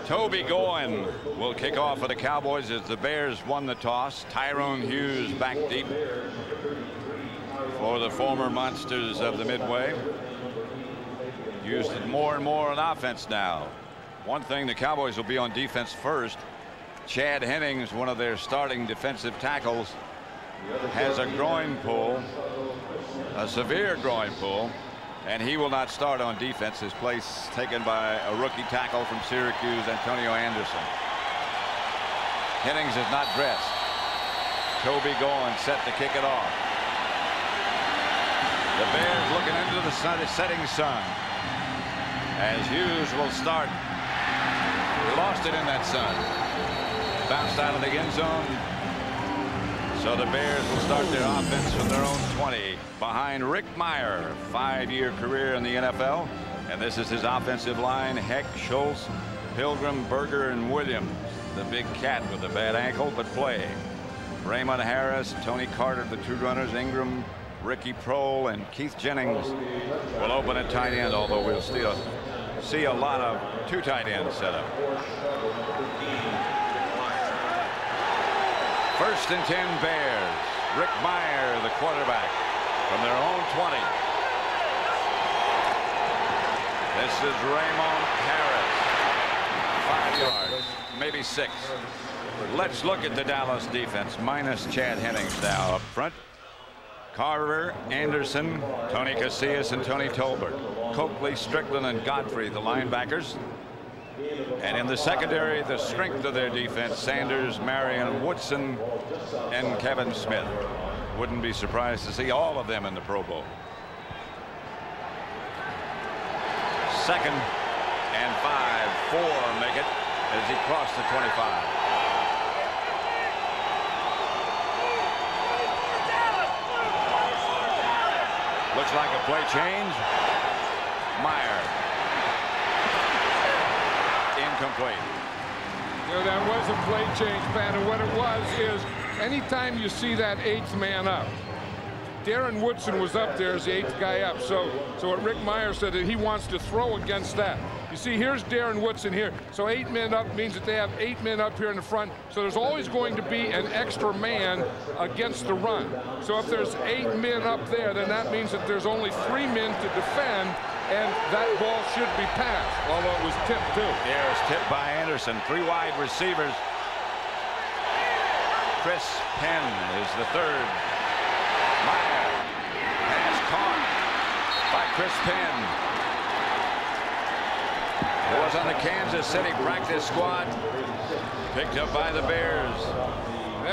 Toby Goen will kick off for the Cowboys as the Bears won the toss. Tyrone Hughes back deep for the former monsters of the Midway. Used it more and more on offense now. One thing, the Cowboys will be on defense first. Chad Hennings, one of their starting defensive tackles, has a groin pull, a severe groin pull, and he will not start on defense. His place taken by a rookie tackle from Syracuse, Antonio Anderson. Hennings is not dressed. Toby Goen set to kick it off. The Bears looking into the setting sun as Hughes will start. He lost it in that sun. Bounced out of the end zone. So the Bears will start their offense from their own 20 behind Rick Meyer, 5-year career in the NFL. And this is his offensive line: Heck, Schultz, Pilgrim, Berger, and Williams. The big cat with a bad ankle but playing. Raymond Harris, Tony Carter, the two runners, Ingram, Ricky Prohl, and Keith Jennings will open at tight end, although we'll still see a lot of two tight ends set up. First and 10 Bears. Rick Meyer, the quarterback, from their own 20. This is Raymond Harris. 5 yards, maybe 6. Let's look at the Dallas defense, minus Chad Hennings now up front. Carter, Anderson, Tony Casillas, and Tony Tolbert. Coakley, Strickland, and Godfrey, the linebackers. And in the secondary, the strength of their defense: Sanders, Marion, Woodson, and Kevin Smith. Wouldn't be surprised to see all of them in the Pro Bowl. Second and 5. 4 make it as he crossed the 25. Looks like a play change. Meyer. Incomplete. You know, that was a play change, Pat, and what it was is anytime you see that 8th man up, Darren Woodson was up there as the 8th guy up. So what Rick Meyer said, that he wants to throw against that. You see, here's Darren Woodson here. So 8 men up means that they have 8 men up here in the front. So there's always going to be an extra man against the run. So if there's 8 men up there, then that means that there's only 3 men to defend, and that ball should be passed, although it was tipped too. Yeah, it was tipped by Anderson. 3 wide receivers. Chris Penn is the third. Meyer has caught by Chris Penn. It was on the Kansas City practice squad. Picked up by the Bears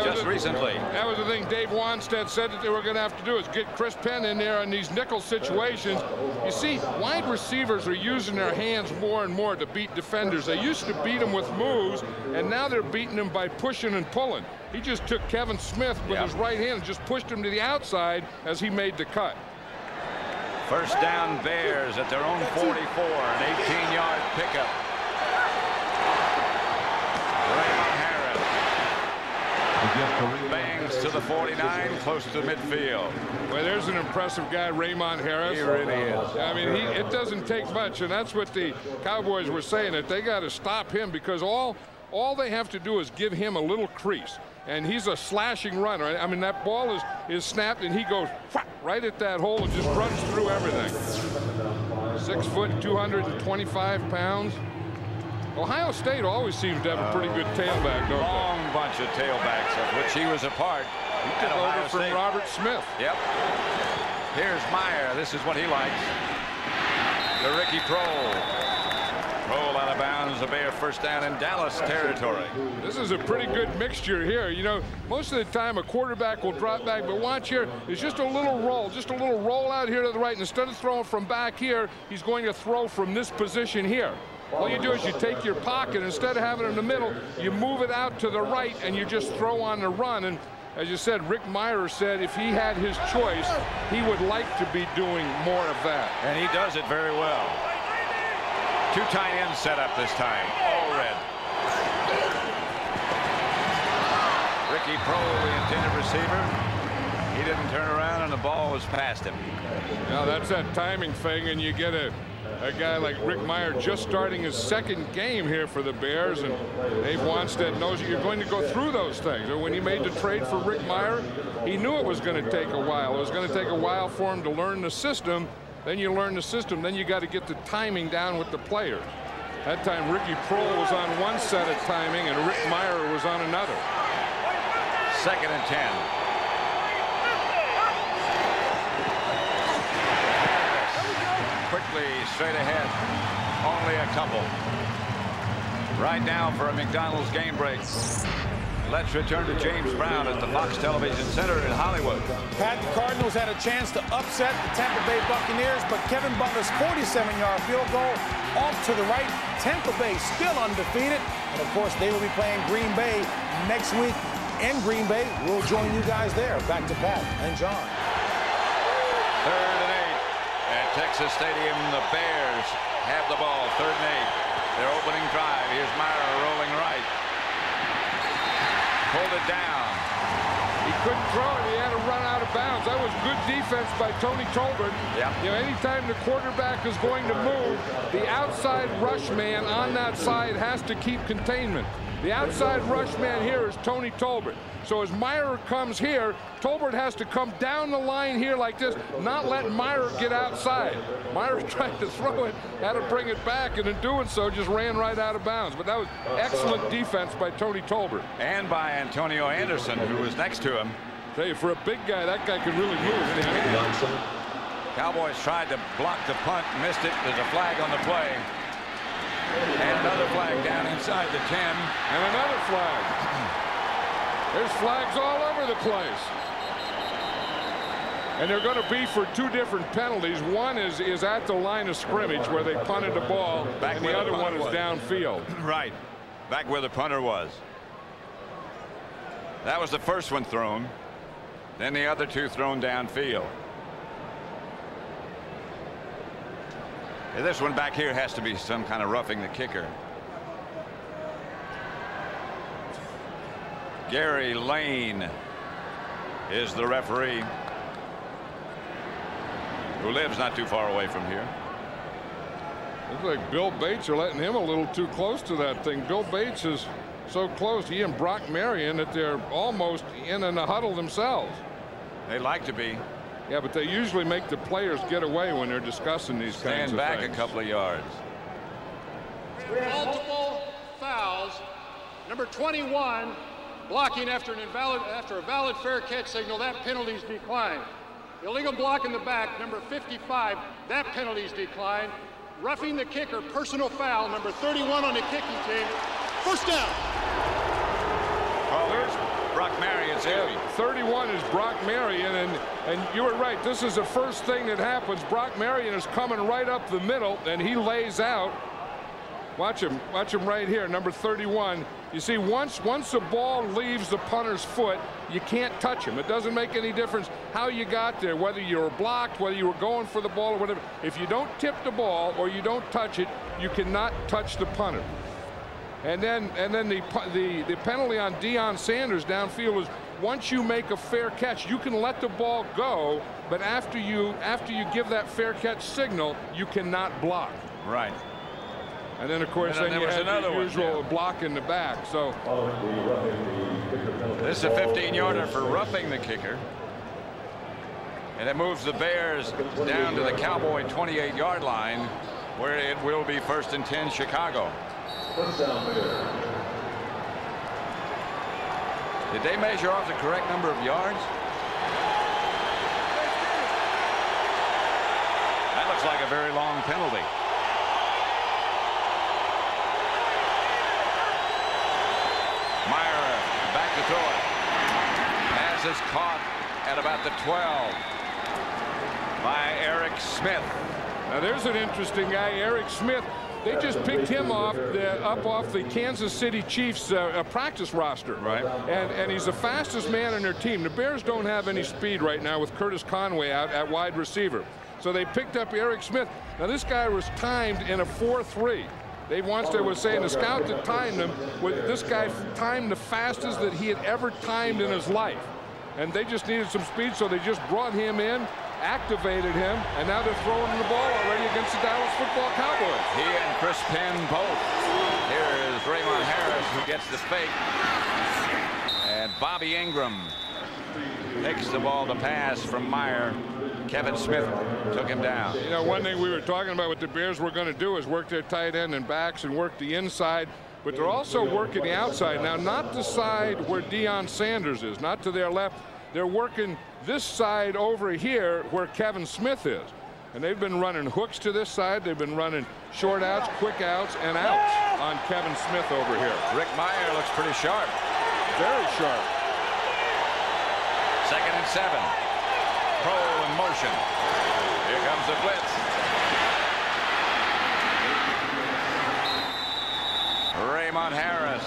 just recently. That was the thing Dave Wannstedt said that they were going to have to do, is get Chris Penn in there in these nickel situations. You see, wide receivers are using their hands more and more to beat defenders. They used to beat them with moves, and now they're beating them by pushing and pulling. He just took Kevin Smith with his right hand and just pushed him to the outside as he made the cut. First down Bears at their own 44, an 18-yard pickup. Raymond Harris bangs to the 49, close to midfield. Well, there's an impressive guy, Raymond Harris. He really is. I mean, it doesn't take much, and that's what the Cowboys were saying, that they got to stop him, because all they have to do is give him a little crease. And he's a slashing runner. I mean, that ball is snapped, and he goes right at that hole and just runs through everything. 6 foot, 225 pounds. Ohio State always seems to have a pretty good tailback, don't they? Long bunch of tailbacks, of which he was a part. He took over from Robert Smith. Yep. Here's Meyer. This is what he likes. The Ricky Prohl. Prohl out of bounds. A Bear first down in Dallas territory. This is a pretty good mixture here. You know, most of the time a quarterback will drop back, but watch here. It's just a little roll out here to the right. And instead of throwing from back here, he's going to throw from this position here. All you do is you take your pocket, instead of having it in the middle, you move it out to the right, and you just throw on the run. And as you said, Rick Meyer said if he had his choice, he would like to be doing more of that. And he does it very well. 2 tight ends set up this time, all red. Ricky Prohl, the intended receiver. He didn't turn around, and the ball was past him. Now that's that timing thing, and you get a a guy like Rick Meyer just starting his second game here for the Bears, and Dave Wannstedt knows that you're going to go through those things. And when he made the trade for Rick Meyer, he knew it was going to take a while. It was going to take a while for him to learn the system. Then you learn the system, then you got to get the timing down with the players. That time Ricky Prohl was on one set of timing and Rick Meyer was on another. 2nd and 10. Quickly straight ahead. Only a couple. Right now for a McDonald's game break. Let's return to James Brown at the Fox Television Center in Hollywood. Pat, the Cardinals had a chance to upset the Tampa Bay Buccaneers, but Kevin Butler's 47-yard field goal off to the right. Tampa Bay still undefeated. And, of course, they will be playing Green Bay next week in Green Bay. We'll join you guys there. Back to Pat and John. 3rd and 8 at Texas Stadium. The Bears have the ball. 3rd and 8. Their opening drive. Here's Meyer rolling right. Pulled it down. He couldn't throw it. He had to run out of bounds. That was good defense by Tony Tolbert. Yep. You know, anytime the quarterback is going to move, the outside rush man on that side has to keep containment. The outside rush man here is Tony Tolbert. So as Meyer comes here, Tolbert has to come down the line here like this, not let Meyer get outside. Meyer tried to throw it, had to bring it back, and in doing so, just ran right out of bounds. But that was excellent defense by Tony Tolbert. And by Antonio Anderson, who was next to him. Tell you, for a big guy, that guy could really move. Cowboys tried to block the punt, missed it. There's a flag on the play. And another flag down inside the 10. And another flag. There's flags all over the place. And they're going to be for 2 different penalties. One is at the line of scrimmage where they punted the ball, and the other one is downfield. Right. Back where the punter was. That was the first one thrown. Then the other 2 thrown downfield. This one back here has to be some kind of roughing the kicker. Gary Lane is the referee, who lives not too far away from here. Looks like Bill Bates are letting him a little too close to that thing. Bill Bates is so close, he and Brock Marion, that they're almost in a huddle themselves. They like to be. Yeah, but they usually make the players get away when they're discussing these kinds of things. Stand back a couple of yards. Multiple fouls. Number 21 blocking after a valid fair catch signal. That penalty's declined. Illegal block in the back. Number 55. That penalty's declined. Roughing the kicker. Personal foul. Number 31 on the kicking team. First down. Oh, there's Brock Marion's here. 31 is Brock Marion, and you were right. This is the first thing that happens. Brock Marion is coming right up the middle, and he lays out. Watch him right here, number 31. You see, once the ball leaves the punter's foot, you can't touch him. It doesn't make any difference how you got there, whether you were blocked, whether you were going for the ball, or whatever. If you don't tip the ball or you don't touch it, you cannot touch the punter. And then the penalty on Deion Sanders downfield is once you make a fair catch, you can let the ball go, but after you give that fair catch signal, you cannot block. Right. And then, of course, then you have the usual block in the back. So this is a 15-yarder for roughing the kicker. And it moves the Bears down to the Cowboy 28-yard line, where it will be 1st and 10 Chicago. Did they measure off the correct number of yards? That looks like a very long penalty. Meyer back to throw it. Pass is caught at about the 12 by Eric Smith. Now there's an interesting guy, Eric Smith. They just picked him off off the Kansas City Chiefs practice roster. Right. And he's the fastest man on their team. The Bears don't have any speed right now with Curtis Conway out at wide receiver. So they picked up Eric Smith. Now this guy was timed in a 4.3. Dave Wannstedt was saying the scout that timed him, this guy timed the fastest that he had ever timed in his life. And they just needed some speed, so they just brought him in. activated him, and now they're throwing the ball already against the Dallas football Cowboys. He and Chris Penn both. Here is Raymond Harris, who gets the fake. And Bobby Ingram takes the ball to pass from Meyer. Kevin Smith took him down. You know, one thing we were talking about what the Bears were going to do is work their tight end and backs and work the inside, but they're also working the outside. Now, not the side where Deion Sanders is, not to their left. They're working this side over here where Kevin Smith is. And they've been running hooks to this side. They've been running short outs, quick outs, and outs on Kevin Smith over here. Rick Meyer looks pretty sharp. Very sharp. 2nd and 7. Pro in motion. Here comes the blitz. Raymond Harris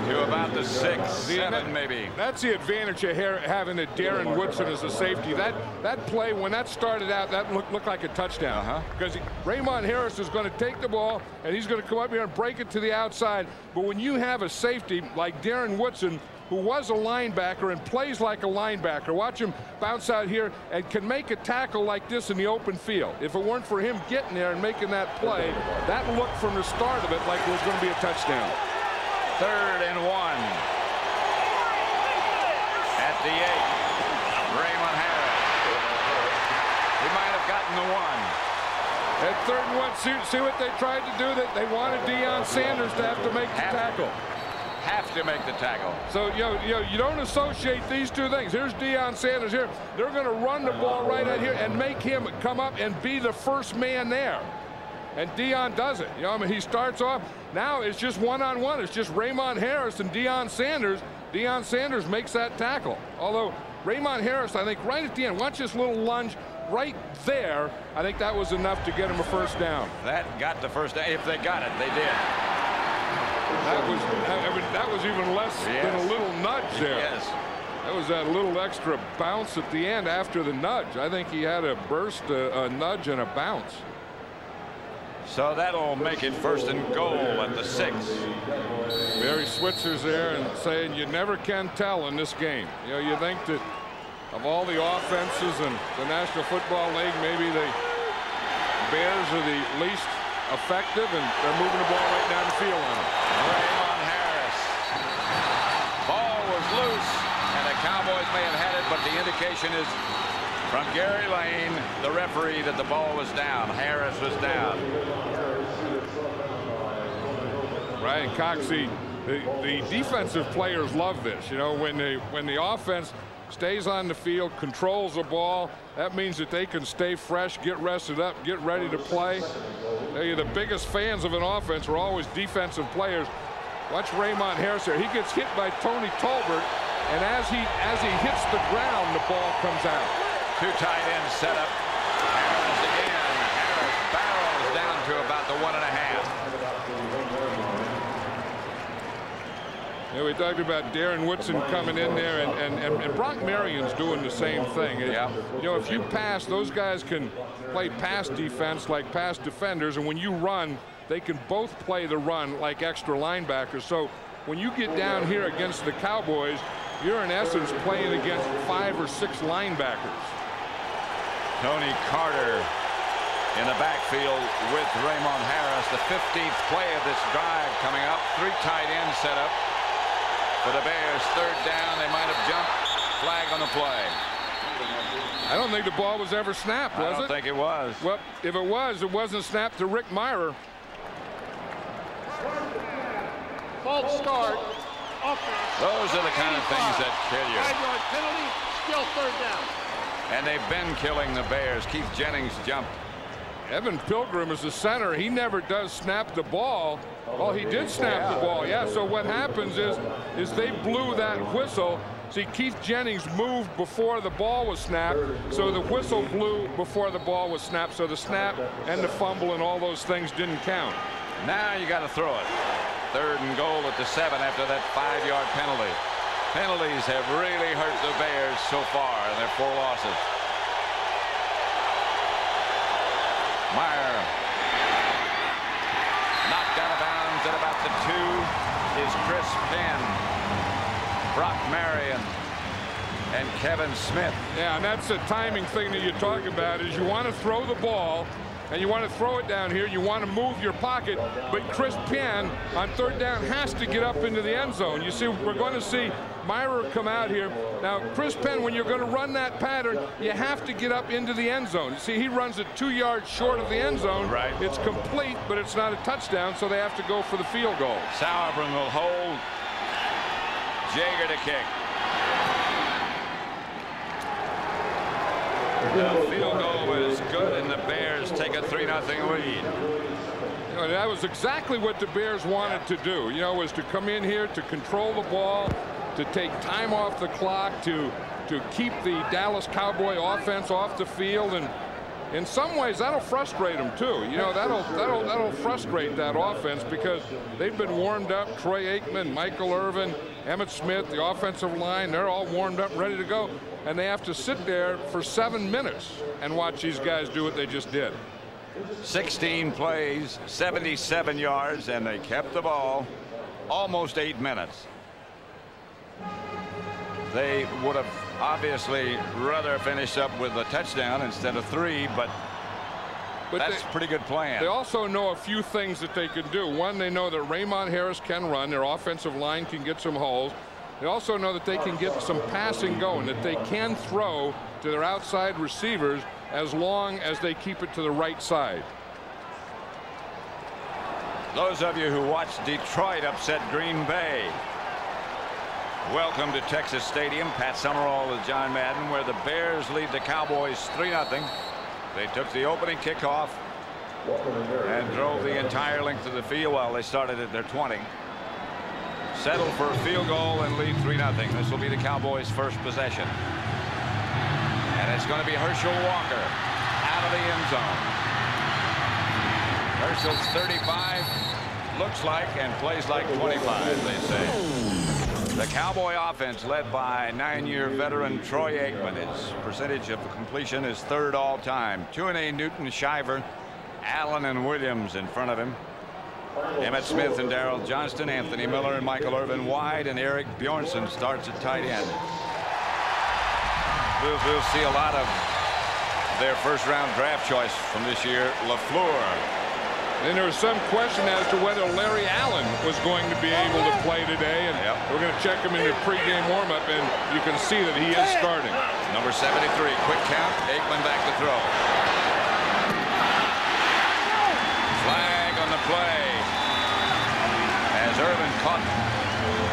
to about the 6, 7 maybe. That's the advantage of having a Darren Woodson as a safety. That play, when that started out, that looked like a touchdown. Because Raymond Harris is going to take the ball, and he's going to come up here and break it to the outside. But when you have a safety like Darren Woodson, who was a linebacker and plays like a linebacker, watch him bounce out here and can make a tackle like this in the open field. If it weren't for him getting there and making that play, that looked from the start of it like it was going to be a touchdown. 3rd and 1. At the 8. Raymond Harris. He might have gotten the 1. At 3rd and 1, see what they tried to do? They wanted Deion Sanders to have to make the tackle. Have to make the tackle. So you don't associate these two things. Here's Deion Sanders here. They're going to run the ball right out here and make him come up and be the first man there. And Deion does it. You know, I mean, he starts off. Now it's just one-on-one. It's just Raymond Harris and Deion Sanders. Deion Sanders makes that tackle. Although Raymond Harris, I think right at the end, watch this little lunge right there. I think that was enough to get him a first down. That got the first down. If they got it, they did. That was even less than a little nudge there. Yes. That was that little extra bounce at the end after the nudge. I think he had a burst, a nudge, and a bounce. So that'll make it 1st and goal at the 6. Barry Switzer's there and saying you never can tell in this game. You know, you think that of all the offenses in the National Football League, maybe the Bears are the least effective, and they're moving the ball right down the field on them. Raymond Harris. Ball was loose, and the Cowboys may have had it, but the indication is from Gary Lane, the referee, that the ball was down. Harris was down. Ryan Cox, the defensive players love this. You know, when the offense stays on the field, controls the ball, that means that they can stay fresh, get rested up, get ready to play. The biggest fans of an offense are always defensive players. Watch Raymond Harris here. He gets hit by Tony Tolbert, and as he hits the ground, the ball comes out. 2 tight ends set up. Harris again. Harris barrels down to about the 1.5. Yeah, we talked about Darren Woodson coming in there, and Brock Marion's doing the same thing. Yeah. You know, if you pass, those guys can play pass defense like pass defenders, and when you run, they can both play the run like extra linebackers. So when you get down here against the Cowboys, you're in essence playing against 5 or 6 linebackers. Tony Carter in the backfield with Raymond Harris. The 15th play of this drive coming up. 3 tight ends set up for the Bears. 3rd down. They might have jumped. Flag on the play. I don't think the ball was ever snapped, was it? I don't think it was. Well, if it was, it wasn't snapped to Rick Meyer. False start. Offense. Those are the kind of things that kill you. 5-yard penalty. Still 3rd down. And they've been killing the Bears. Keith Jennings jumped. Evan Pilgrim is the center. He never does snap the ball. Well, he did snap the ball. Yeah, so what happens is they blew that whistle. See, Keith Jennings moved before the ball was snapped, so the whistle blew before the ball was snapped, so the snap and the fumble and all those things didn't count. Now you got to throw it. 3rd and goal at the 7 after that 5-yard penalty. Penalties have really hurt the Bears so far in their 4 losses. Meyer knocked out of bounds at about the 2 is Chris Penn. Brock Marion and Kevin Smith. Yeah, and that's the timing thing that you talk about, is you want to throw the ball and you want to throw it down here. You want to move your pocket, but Chris Penn on third down has to get up into the end zone. You see, we're going to see Myra come out here. Now, Chris Penn, when you're going to run that pattern, you have to get up into the end zone. See, he runs it 2 yards short of the end zone. Right. It's complete, but it's not a touchdown, so they have to go for the field goal. Sauerbrunn will hold. Jaeger to kick. The field goal was good, and the Bears take a 3-0 lead. You know, that was exactly what the Bears wanted to do. You know, was to come in here to control the ball, to take time off the clock, to keep the Dallas Cowboy offense off the field, and in some ways that'll frustrate them too. You know, that'll frustrate that offense, because they've been warmed up. Troy Aikman, Michael Irvin, Emmitt Smith, the offensive line, they're all warmed up, ready to go. And they have to sit there for 7 minutes and watch these guys do what they just did. 16 plays, 77 yards, and they kept the ball almost 8 minutes. They would have obviously rather finished up with a touchdown instead of 3, but that's a pretty good plan. They also know a few things that they can do. One, they know that Raymond Harris can run. Their offensive line can get some holes. They also know that they can get some passing going, that they can throw to their outside receivers as long as they keep it to the right side. Those of you who watched Detroit upset Green Bay, welcome to Texas Stadium. Pat Summerall and John Madden, where the Bears lead the Cowboys 3-0. They took the opening kickoff and drove the entire length of the field while they started at their 20. Settled for a field goal and lead 3-0. This will be the Cowboys' first possession. And it's going to be Herschel Walker out of the end zone. Herschel's 35, looks like and plays like 25, they say. The Cowboy offense led by 9-year veteran Troy Aikman. His percentage of completion is 3rd all-time. Tuinei, Newton, Shiver, Allen, and Williams in front of him. Emmitt Smith and Darrell Johnston, Anthony Miller and Michael Irvin wide, and Eric Bjornsson starts at tight end. We'll see a lot of their first-round draft choice from this year, LaFleur. And there was some question as to whether Larry Allen was going to be able to play today, and we're going to check him in the pregame warm-up, and you can see that he is starting. Number 73, quick count, Aikman back to throw. Flag on the play, as Irvin caught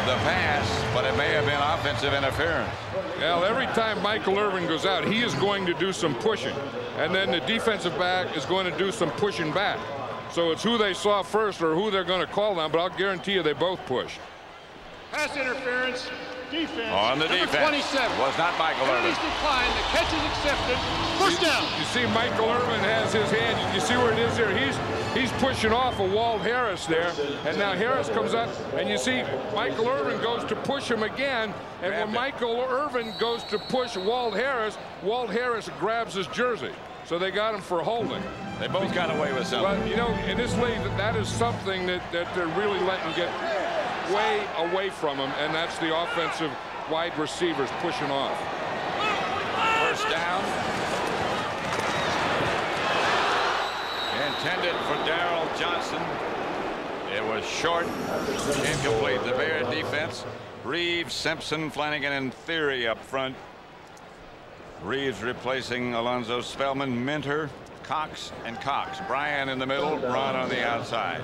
the pass, but it may have been offensive interference. Well, every time Michael Irvin goes out, he is going to do some pushing, and then the defensive back is going to do some pushing back. So it's who they saw first or who they're going to call on, but I'll guarantee you they both pushed. Pass interference, defense. On the defense. 27. Was not Michael Irvin. Declined. The catch is accepted. First down. You see Michael Irvin has his hand. You see where it is here. He's pushing off of Walt Harris there, and now Harris comes up, and you see Michael Irvin goes to push him again, and when Michael Irvin goes to push Walt Harris grabs his jersey. So they got him for holding. They both got away with something. Well, you know, in this league, that is something that they're really letting get way away from them, and that's the offensive wide receivers pushing off. First down. Intended for Darrell Johnson. It was short, incomplete. The Bear defense, Reeves, Simpson, Flanagan, and Theory up front. Reeves replacing Alonzo Spellman, Minter, Cox, and Cox. Bryan in the middle, Braun on the outside.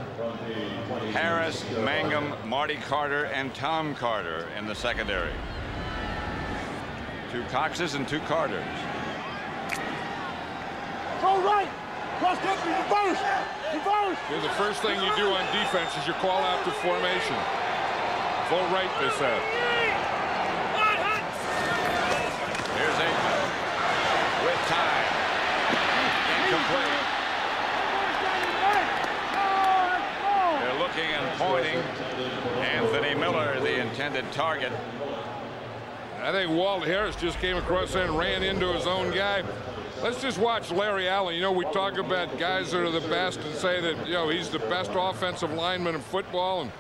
Harris, Mangum, Marty Carter, and Tom Carter in the secondary. 2 Coxes and 2 Carters. Go right! Cross country, reverse! Reverse! The first thing you do on defense is you call out the formation. Full right, they said. Here's Aikman with time. Incomplete. They're looking and pointing. Anthony Miller, the intended target. I think Walt Harris just came across there and ran into his own guy. Let's just watch Larry Allen. You know, we talk about guys that are the best and say that, you know, he's the best offensive lineman in football, and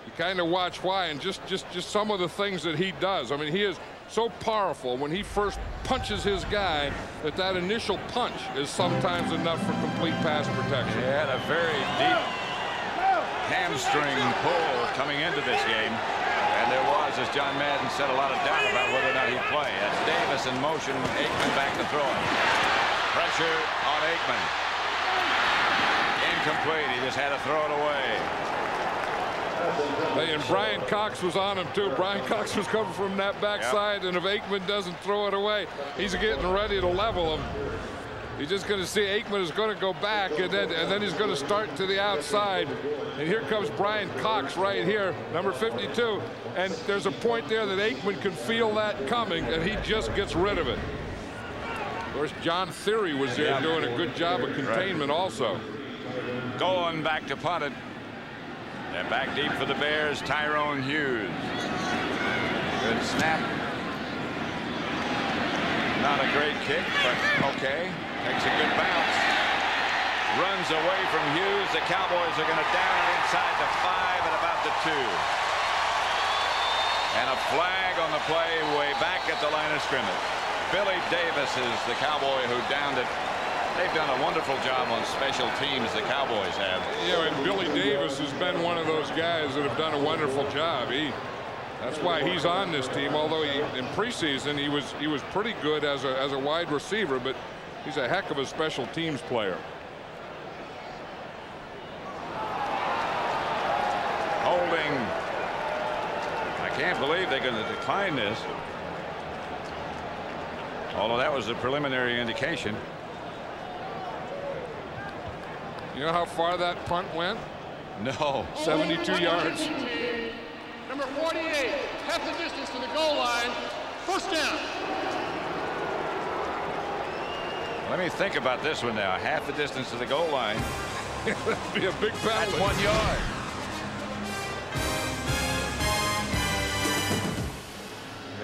you kind of watch why, and just some of the things that he does. I mean, he is so powerful when he first punches his guy that initial punch is sometimes enough for complete pass protection. He had a very deep hamstring pull coming into this game. And there was, as John Madden said, a lot of doubt about whether or not he'd play. That's Davis in motion. Aikman back to throw it. Pressure on Aikman. Incomplete. He just had to throw it away. And Brian Cox was on him too. Brian Cox was coming from that backside, and if Aikman doesn't throw it away, he's getting ready to level him. You're just going to see Aikman is going to go back, and then he's going to start to the outside. And here comes Brian Cox right here, number 52. And there's a point there that Aikman can feel that coming, and he just gets rid of it. Of course, John Theory was there doing a good job of containment also. Going back to punt it. And back deep for the Bears, Tyrone Hughes. Good snap. Not a great kick, but okay. Takes a good bounce. Runs away from Hughes. The Cowboys are going to down it inside the 5 at about the 2. And a flag on the play way back at the line of scrimmage. Billy Davis is the Cowboy who downed it. They've done a wonderful job on special teams, the Cowboys have. Yeah, and Billy Davis has been one of those guys that have done a wonderful job. That's why he's on this team, although in preseason he was pretty good as a wide receiver, but he's a heck of a special teams player. Holding. I can't believe they're going to decline this. Although that was a preliminary indication. You know how far that punt went? No. 72 yards. Number 48, half the distance to the goal line. First down. Let me think about this one now. Half the distance to the goal line. That'd be a big penalty. That's 1 yard.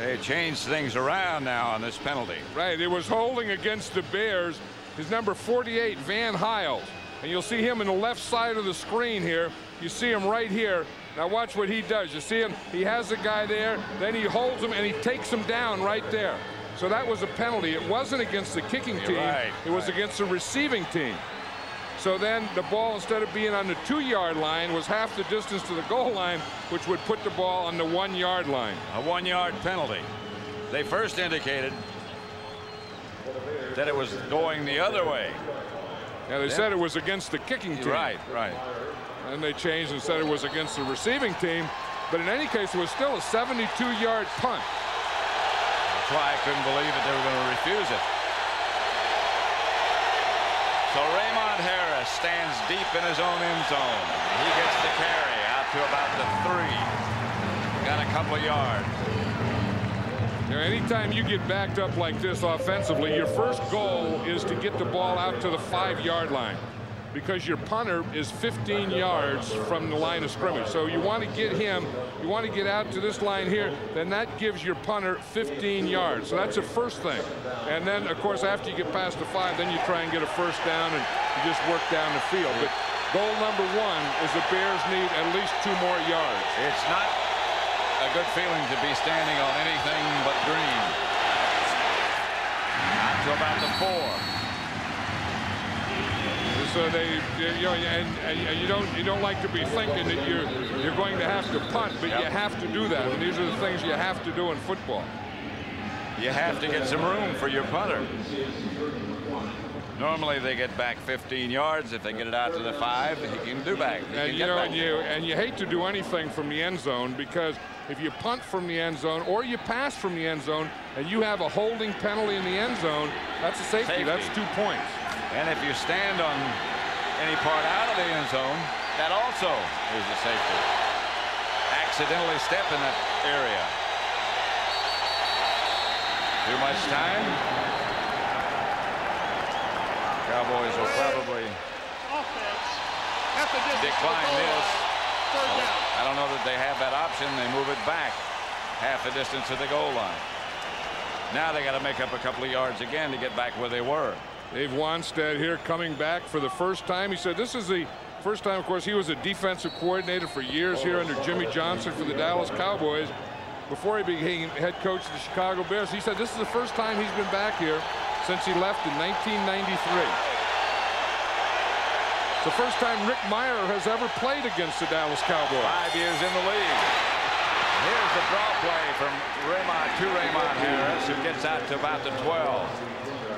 They changed things around now on this penalty. Right. It was holding against the Bears. His number 48, Van Hiles. And you'll see him in the left side of the screen here. You see him right here. Now watch what he does. You see him, he has the guy there, then he holds him and he takes him down right there. So that was a penalty. It wasn't against the kicking team. It was against the receiving team. So then the ball, instead of being on the 2-yard line, was half the distance to the goal line, which would put the ball on the 1-yard line. A 1-yard penalty. They first indicated that it was going the other way. Yeah, they said it was against the kicking team. Right. And they changed and said it was against the receiving team. But in any case, it was still a 72-yard punt. That's why I couldn't believe that they were going to refuse it. So Raymond Harris stands deep in his own end zone. He gets the carry out to about the 3. Got a couple of yards. You know, anytime you get backed up like this offensively, your first goal is to get the ball out to the 5-yard line, because your punter is 15 yards from the line of scrimmage. So you want to get him, you want to get out to this line here, then that gives your punter 15 yards. So that's the first thing. And then, of course, after you get past the 5, then you try and get a first down and you just work down the field. But goal number 1 is the Bears need at least 2 more yards. It's not a good feeling to be standing on anything but green. Out to about the 4. So they, you know, and you don't like to be thinking that you're going to have to punt, but you have to do that. And these are the things you have to do in football. You have to get some room for your punter. Normally they get back 15 yards. If they get it out to the 5, he can do back. And you know, and you hate to do anything from the end zone, because if you punt from the end zone or you pass from the end zone and you have a holding penalty in the end zone, that's a safety. That's 2 points. And if you stand on any part out of the end zone, that also is a safety. Accidentally step in that area. Too much time. Cowboys will probably decline this. I don't know that they have that option. They move it back half the distance to the goal line. Now they got to make up a couple of yards again to get back where they were. Dave Wannstedt here coming back for the first time. He said this is the first time, of course, he was a defensive coordinator for years here under Jimmy Johnson for the Dallas Cowboys. before he became head coach of the Chicago Bears. He said this is the first time he's been back here since he left in 1993. It's the first time Rick Meyer has ever played against the Dallas Cowboys. 5 years in the league. Here's the draw play from Raymond Harris, who gets out to about the 12.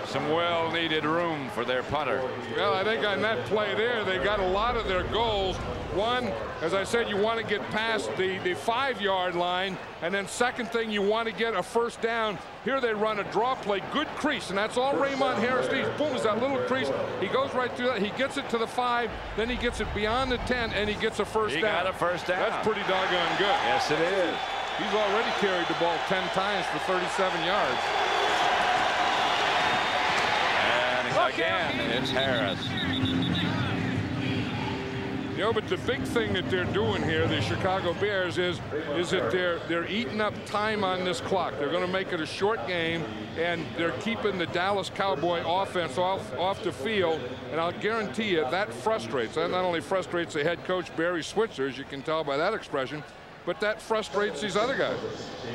Some well-needed room for their punter. Well, I think on that play there, they got a lot of their goals. One, as I said, you want to get past the 5-yard line, and then second thing, you want to get a first down. Here they run a draw play, good crease, and that's all Raymond Harris needs. Boom, is that little crease. He goes right through that. He gets it to the 5, then he gets it beyond the 10, and he gets a first down. He got a first down. That's pretty doggone good. Yes, it is. He's already carried the ball 10 times for 37 yards. And again, it's Harris. You know, but the big thing that they're doing here, the Chicago Bears, is that they're eating up time on this clock. They're going to make it a short game, and they're keeping the Dallas Cowboy offense off the field. And I'll guarantee you that frustrates. That not only frustrates the head coach, Barry Switzer, as you can tell by that expression, but that frustrates these other guys.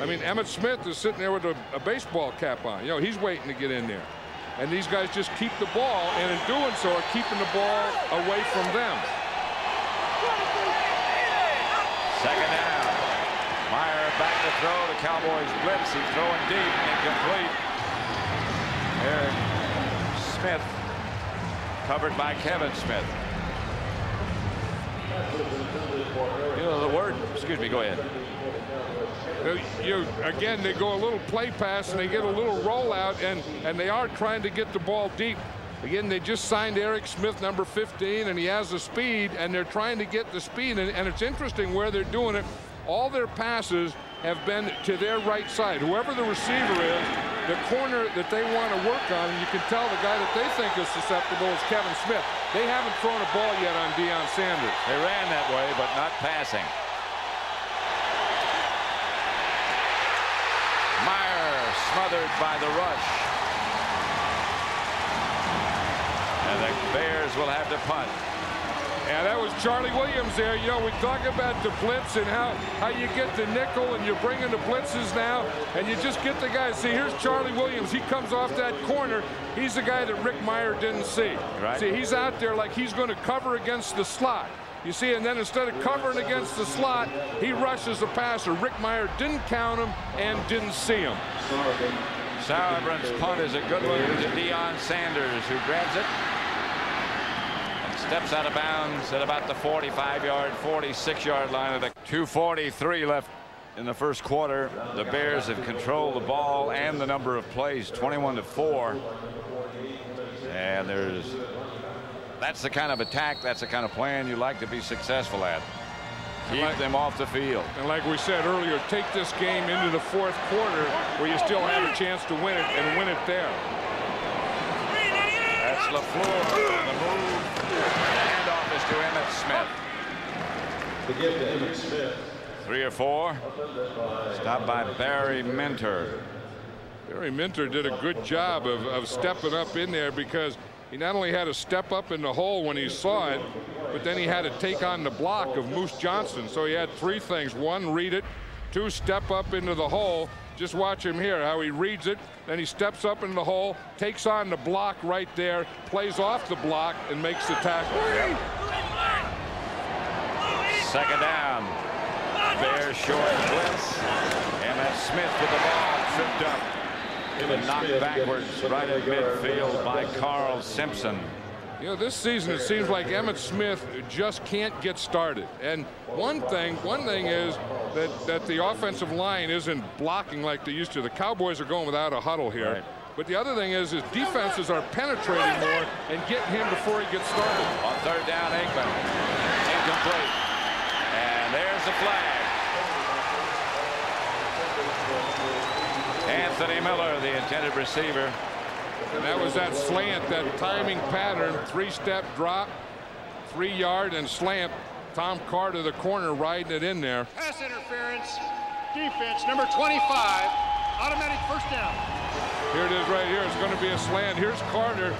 I mean, Emmitt Smith is sitting there with a baseball cap on. You know, he's waiting to get in there. And these guys just keep the ball, and in doing so are keeping the ball away from them. Second down. Meyer back to throw. The Cowboys blitz. He's throwing deep. Incomplete. Eric Smith covered by Kevin Smith. You know the word. Excuse me. Go ahead. Again, they go a little play pass and they get a little rollout, and they are trying to get the ball deep. Again, they just signed Eric Smith, number 15, and he has the speed, and they're trying to get the speed. And it's interesting where they're doing it. All their passes have been to their right side. Whoever the receiver is, the corner that they want to work on, and you can tell the guy that they think is susceptible is Kevin Smith. They haven't thrown a ball yet on Deion Sanders. They ran that way, but not passing. Meyer smothered by the rush. And the Bears will have to punt. Yeah, that was Charlie Williams there. You know, we talk about the blitz and how you get the nickel and you bring in the blitzes now and you just get the guys. See, here's Charlie Williams. He comes off that corner. He's the guy that Rick Meyer didn't see. Right. See, he's out there like he's going to cover against the slot. You see, and then instead of covering against the slot, he rushes the passer. Rick Meyer didn't count him and didn't see him. Sauerbrun's punt is a good one to Deion Sanders, who grabs it and steps out of bounds at about the 45-yard, 46-yard line of the 2:43 left in the first quarter. The Bears have controlled the ball and the number of plays, 21-4. And that's the kind of attack, that's the kind of plan you like to be successful at. Keep them off the field. And like we said earlier, take this game into the fourth quarter where you still have a chance to win it and win it there. That's LaFleur on the move. The handoff is to Emmitt Smith. To give to Emmitt Smith. 3 or 4. Stopped by Barry Minter. Barry Minter did a good job of stepping up in there because he not only had to step up in the hole when he saw it, but then he had to take on the block of Moose Johnston. So he had 3 things. 1, read it. 2, step up into the hole. Just watch him here, how he reads it. Then he steps up in the hole, takes on the block right there, plays off the block, and makes the tackle. Yep. Second down. Bears short blitz. Emmitt Smith with the ball tripped up. And knocked backwards right at midfield by Carl Simpson. You know, this season it seems like Emmitt Smith just can't get started. And one thing is that the offensive line isn't blocking like they used to. The Cowboys are going without a huddle here. Right. But the other thing is defenses are penetrating more and getting him before he gets started. On third down, Aikman. Incomplete. And there's the flag. Anthony Miller, the intended receiver. And that was that slant, that timing pattern, 3-step drop, 3-yard and slant. Tom Carter, the corner, riding it in there. Pass interference, defense, number 25, automatic first down. Here it is right here. It's going to be a slant. Here's Carter.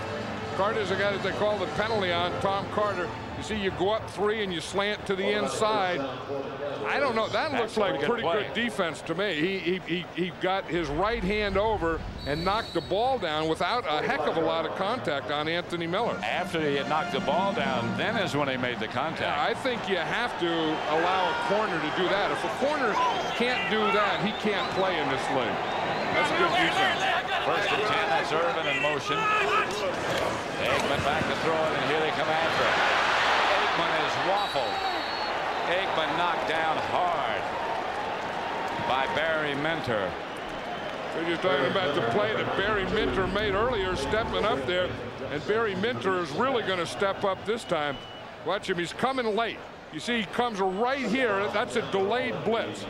Carter's the guy that they call the penalty on, Tom Carter. You see, you go up 3 and you slant to the inside. I don't know. That looks like pretty good defense to me. He got his right hand over and knocked the ball down without a heck of a lot of contact on Anthony Miller. After he had knocked the ball down, then is when he made the contact. Yeah, I think you have to allow a corner to do that. If a corner can't do that, he can't play in this league. That's a good defense. 1st and 10, that's Irvin in motion. Aikman back to throw it, and here they come after it. Aikman is waffled. Aikman knocked down hard by Barry Minter. So you're talking about the play that Barry Minter made earlier, stepping up there, and Barry Minter is really going to step up this time. Watch him, he's coming late. You see, he comes right here. That's a delayed blitz.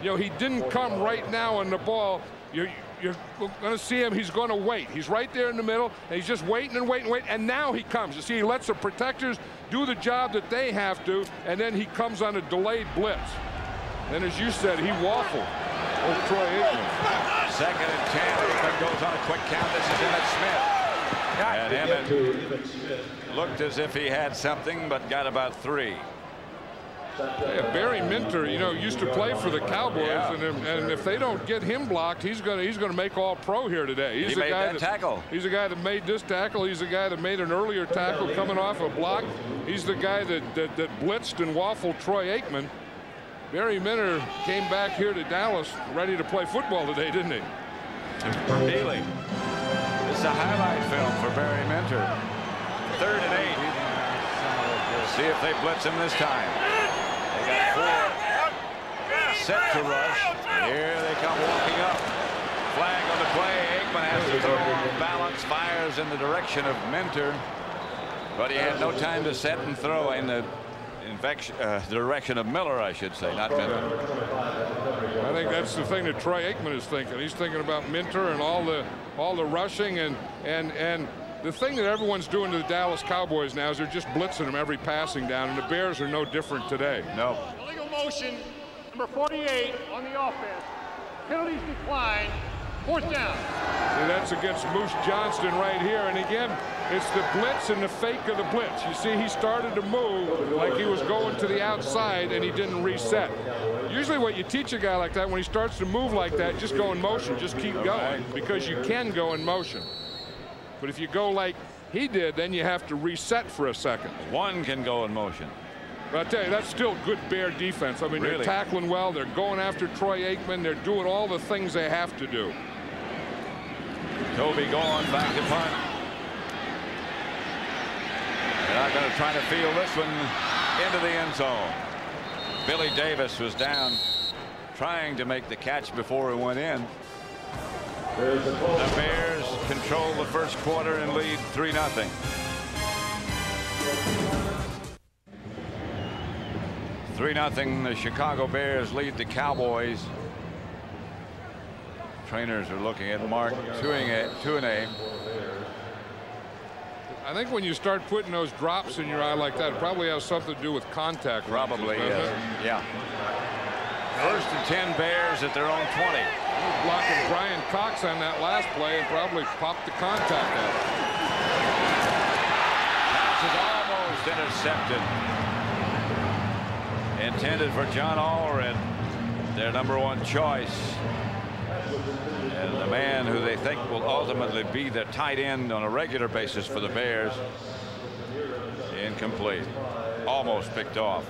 You know, he didn't come right now on the ball. You're going to see him. He's going to wait. He's right there in the middle, and he's just waiting and waiting and waiting. And now he comes. You see, he lets the protectors do the job that they have to, and then he comes on a delayed blitz. And as you said, he waffled. Oh, Troy Aikman. 2nd and 10. Aikman goes on a quick count. This is Emmett Smith. And Emmett looked as if he had something, but got about 3. Yeah, Barry Minter, you know, used to play for the Cowboys, yeah. and if they don't get him blocked, he's gonna make all pro here today. He made that tackle. He's the guy that made this tackle. He's the guy that made an earlier tackle coming off a block. He's the guy that blitzed and waffled Troy Aikman. Barry Minter came back here to Dallas ready to play football today, didn't he? Healy. This is a highlight film for Barry Minter. 3rd and 8. See if they blitz him this time. They got 4 set to rush. Here they come walking up. Flag on the play. Aikman has to throw off balance. Fires in the direction of Minter. But he had no time to set and throw in the direction of Miller, I should say, not Minter. I think that's the thing that Troy Aikman is thinking. He's thinking about Minter and all the rushing and the thing that everyone's doing to the Dallas Cowboys now is they're just blitzing them every passing down, and the Bears are no different today. No. Illegal motion, number 48 on the offense. Penalties decline. 4th down. See, that's against Moose Johnston right here. And again, it's the blitz and the fake of the blitz. You see, he started to move like he was going to the outside, and he didn't reset. Usually what you teach a guy like that, when he starts to move like that, just go in motion. Just keep going, because you can go in motion. But if you go like he did, then you have to reset for a second. One can go in motion. But I tell you, that's still good Bear defense. I mean, really? They're tackling well. They're going after Troy Aikman. They're doing all the things they have to do. Toby going back to punt. They're not going to try to field this one into the end zone. Billy Davis was down trying to make the catch before he went in. The Bears control the 1st quarter and lead 3-0. The Chicago Bears lead the Cowboys. Trainers are looking at Mark Tuinei. I think when you start putting those drops in your eye like that, it probably has something to do with contact. Probably, yeah. 1st and 10 Bears at their own 20. Blocking Brian Cox on that last play and probably popped the contact out. Pass is almost intercepted. Intended for John Allred, their #1 choice. And the man who they think will ultimately be the tight end on a regular basis for the Bears. Incomplete. Almost picked off.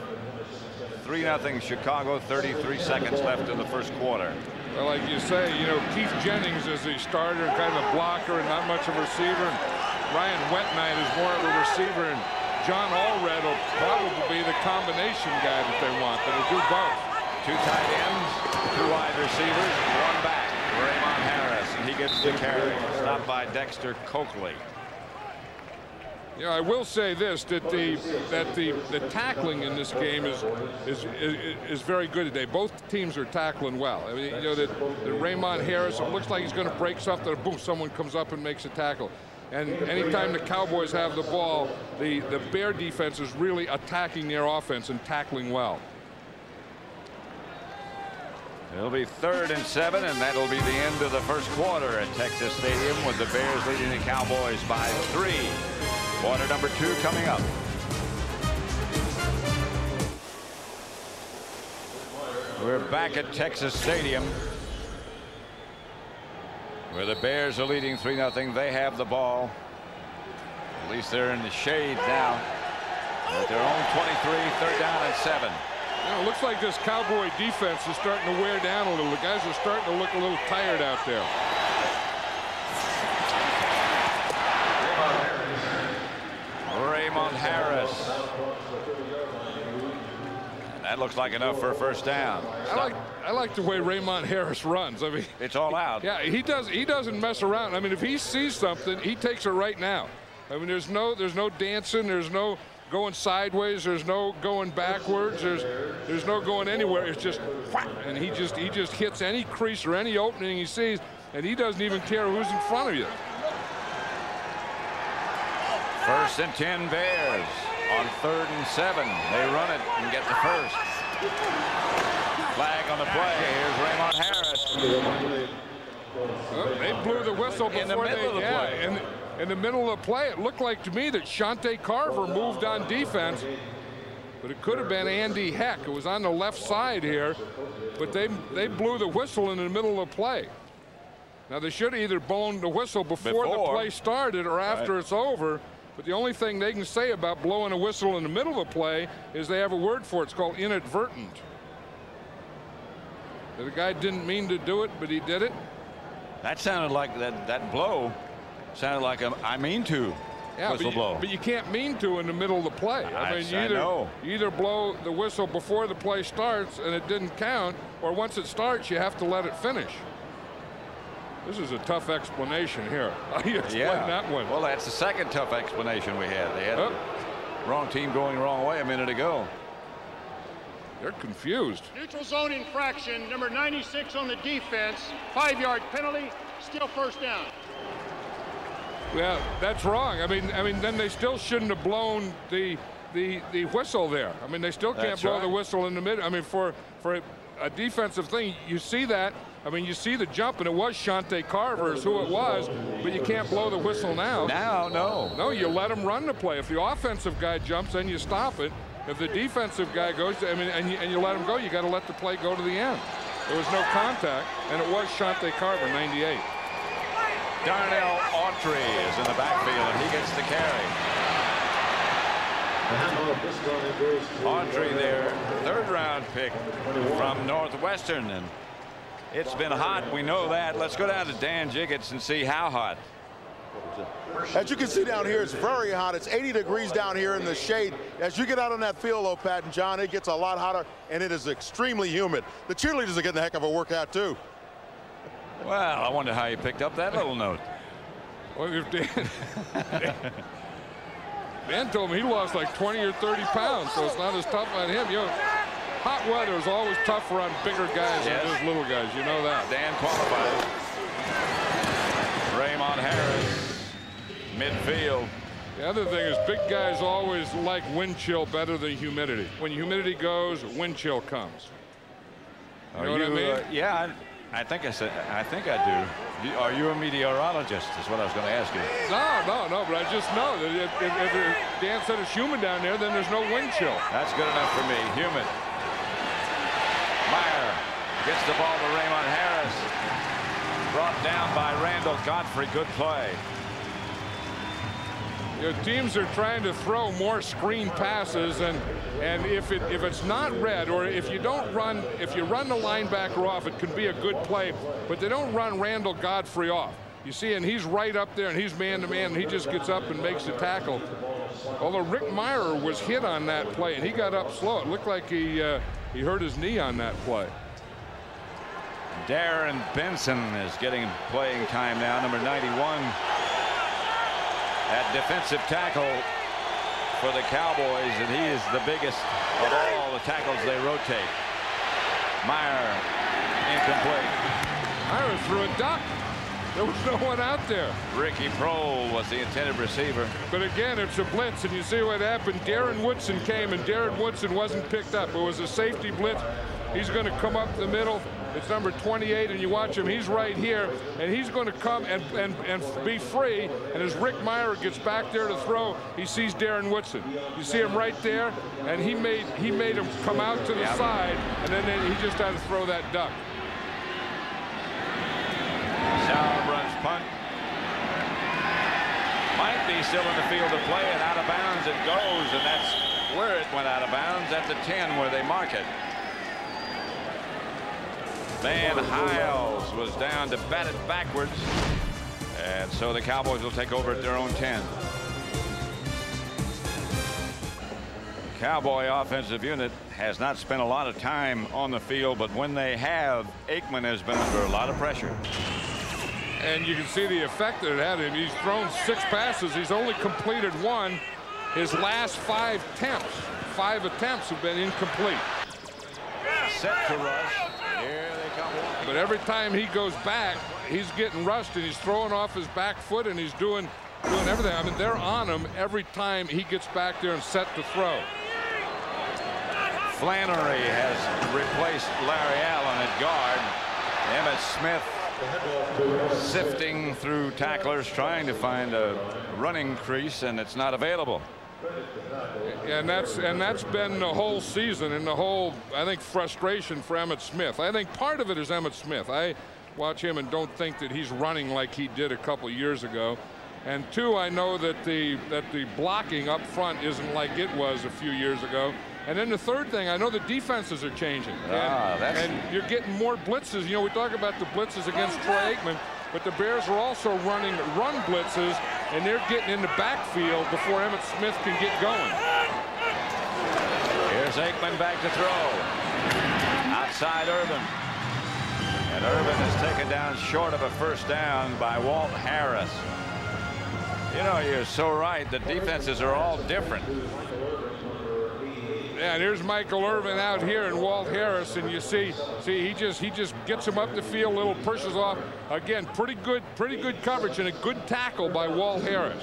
3-0 Chicago, 33 seconds left in the 1st quarter. Well, like you say, you know, Keith Jennings is the starter, kind of a blocker and not much of a receiver. And Ryan Wetnight is more of a receiver, and John Allred will probably be the combination guy that they want. That'll do both. 2 tight ends, 2 wide receivers, 1 back. Raymond Harris, and he gets the carry. Stopped by Dexter Coakley. Yeah, I will say this, that the tackling in this game is very good today. Both teams are tackling well. I mean, you know, that Raymond Harris, it looks like he's going to break something, and boom, someone comes up and makes a tackle. And anytime the Cowboys have the ball, the Bear defense is really attacking their offense and tackling well. It'll be 3rd and 7, and that'll be the end of the first quarter at Texas Stadium, with the Bears leading the Cowboys by 3. Quarter number 2 coming up. We're back at Texas Stadium, where the Bears are leading 3-0. They have the ball. At least they're in the shade now. At their own 23, 3rd down and 7. You know, it looks like this Cowboy defense is starting to wear down a little. The guys are starting to look a little tired out there. Raymond Harris. And that looks like enough for a 1st down. I like the way Raymond Harris runs. I mean, it's all out. Yeah, he doesn't mess around. I mean, if he sees something, he takes it right now. I mean, there's no dancing, there's no going sideways, there's no going backwards, there's no going anywhere. It's just whack, and he just hits any crease or any opening he sees, and he doesn't even care who's in front of you. 1st and 10 Bears on 3rd and 7. They run it and get the 1st. Flag on the play. Here's Raymond Harris. Well, they blew the whistle before in the middle of the play. In the middle of the play, it looked like to me that Shante Carver moved on defense, but it could have been Andy Heck. It was on the left side here, but they blew the whistle in the middle of the play. Now, they should have either blown the whistle before the play started or after it's over, but the only thing they can say about blowing a whistle in the middle of a play is they have a word for it. It's called inadvertent. The guy didn't mean to do it, but he did it. That sounded like that blow sounded like I mean to whistle blow. But you can't mean to in the middle of the play. I mean, you either blow the whistle before the play starts and it didn't count, or once it starts, you have to let it finish. This is a tough explanation here. How do you explain that one? Well, that's the second tough explanation we had. They had the wrong team going the wrong way a minute ago. They're confused. Neutral zone infraction, number 96 on the defense, 5-yard penalty, still 1st down. Well, that's wrong. I mean, then they still shouldn't have blown the whistle there. I mean, they still can't blow the whistle in the middle. I mean, for a defensive thing, you see that. I mean, you see the jump, and it was Shante Carver is who it was, but you can't blow the whistle now. No, you let him run the play. If the offensive guy jumps, then you stop it. If the defensive guy goes, and you let him go, you got to let the play go to the end. There was no contact, and it was Shante Carver, 98. Darnell Autry is in the backfield, and he gets the carry. Autry, their 3rd-round pick from Northwestern, and it's been hot. We know that. Let's go down to Dan Jiggets and see how hot. As you can see down here, it's very hot. It's 80 degrees down here in the shade. As you get out on that field, though, Pat and John, it gets a lot hotter, and it is extremely humid. The cheerleaders are getting a heck of a workout, too. Well, I wonder how you picked up that little note. Well, if Dan told me he lost like 20 or 30 pounds, so it's not as tough on him. You know, hot weather is always tougher on bigger guys than those little guys. You know that. Dan qualifies. Raymond Harris, midfield. The other thing is big guys always like wind chill better than humidity. When humidity goes, wind chill comes. You know what I mean? Yeah, I think I do. Are you a meteorologist is what I was going to ask you. No, but I just know that if Dan said it's humid down there, then there's no wind chill. That's good enough for me. Humid. Meyer gets the ball to Raymond Harris. Brought down by Randall Godfrey. Good play. You know, teams are trying to throw more screen passes, and if it's not red, or if you run the linebacker off, it can be a good play, but they don't run Randall Godfrey off. You see, and he's right up there, and he's man-to-man, and he just gets up and makes the tackle. Although Rick Meyer was hit on that play, and he got up slow. It looked like he hurt his knee on that play. Darren Benson is getting playing time now, number 91. At defensive tackle for the Cowboys, and he is the biggest of all the tackles they rotate. Meyer, incomplete. Meyer threw a duck. There was no one out there. Ricky Prohl was the intended receiver. But again, it's a blitz, and you see what happened. Darren Woodson came, and Darren Woodson wasn't picked up. It was a safety blitz. He's going to come up the middle. It's number 28, and you watch him. He's right here, and he's going to come and be free. And as Rick Meyer gets back there to throw, he sees Darren Woodson. You see him right there, and he made him come out to the side, and then he just had to throw that duck. Schaub runs punt. Might be still in the field of play, and out of bounds it goes, and that's where it went out of bounds, at the 10 where they mark it. Van Hiles was down to bat it backwards, and so the Cowboys will take over at their own 10. Cowboy offensive unit has not spent a lot of time on the field, but when they have, Aikman has been under a lot of pressure. And you can see the effect that it had. He's thrown 6 passes. He's only completed 1. His last 5 attempts have been incomplete. Set to rush. Here they come. But every time he goes back, he's getting rushed, and he's throwing off his back foot, and he's doing everything. I mean, they're on him every time he gets back there and set to throw. Flannery has replaced Larry Allen at guard. Emmitt Smith sifting through tacklers, trying to find a running crease, and it's not available. And that's been the whole season, and the whole, I think, frustration for Emmitt Smith. I think part of it is Emmitt Smith. I watch him and don't think that he's running like he did a couple years ago. And 2, I know that the blocking up front isn't like it was a few years ago. And then the 3rd thing, I know the defenses are changing. And you're getting more blitzes. You know, we talk about the blitzes against Troy Aikman, but the Bears are also running run blitzes, and they're getting in the backfield before Emmitt Smith can get going. Here's Aikman back to throw. Outside Urban. And Urban is taken down short of a first down by Walt Harris. You know, you're so right. The defenses are all different. Yeah, and here's Michael Irvin out here and Walt Harris, and you see he just gets him up the field, little pushes off. Again, pretty good coverage and a good tackle by Walt Harris.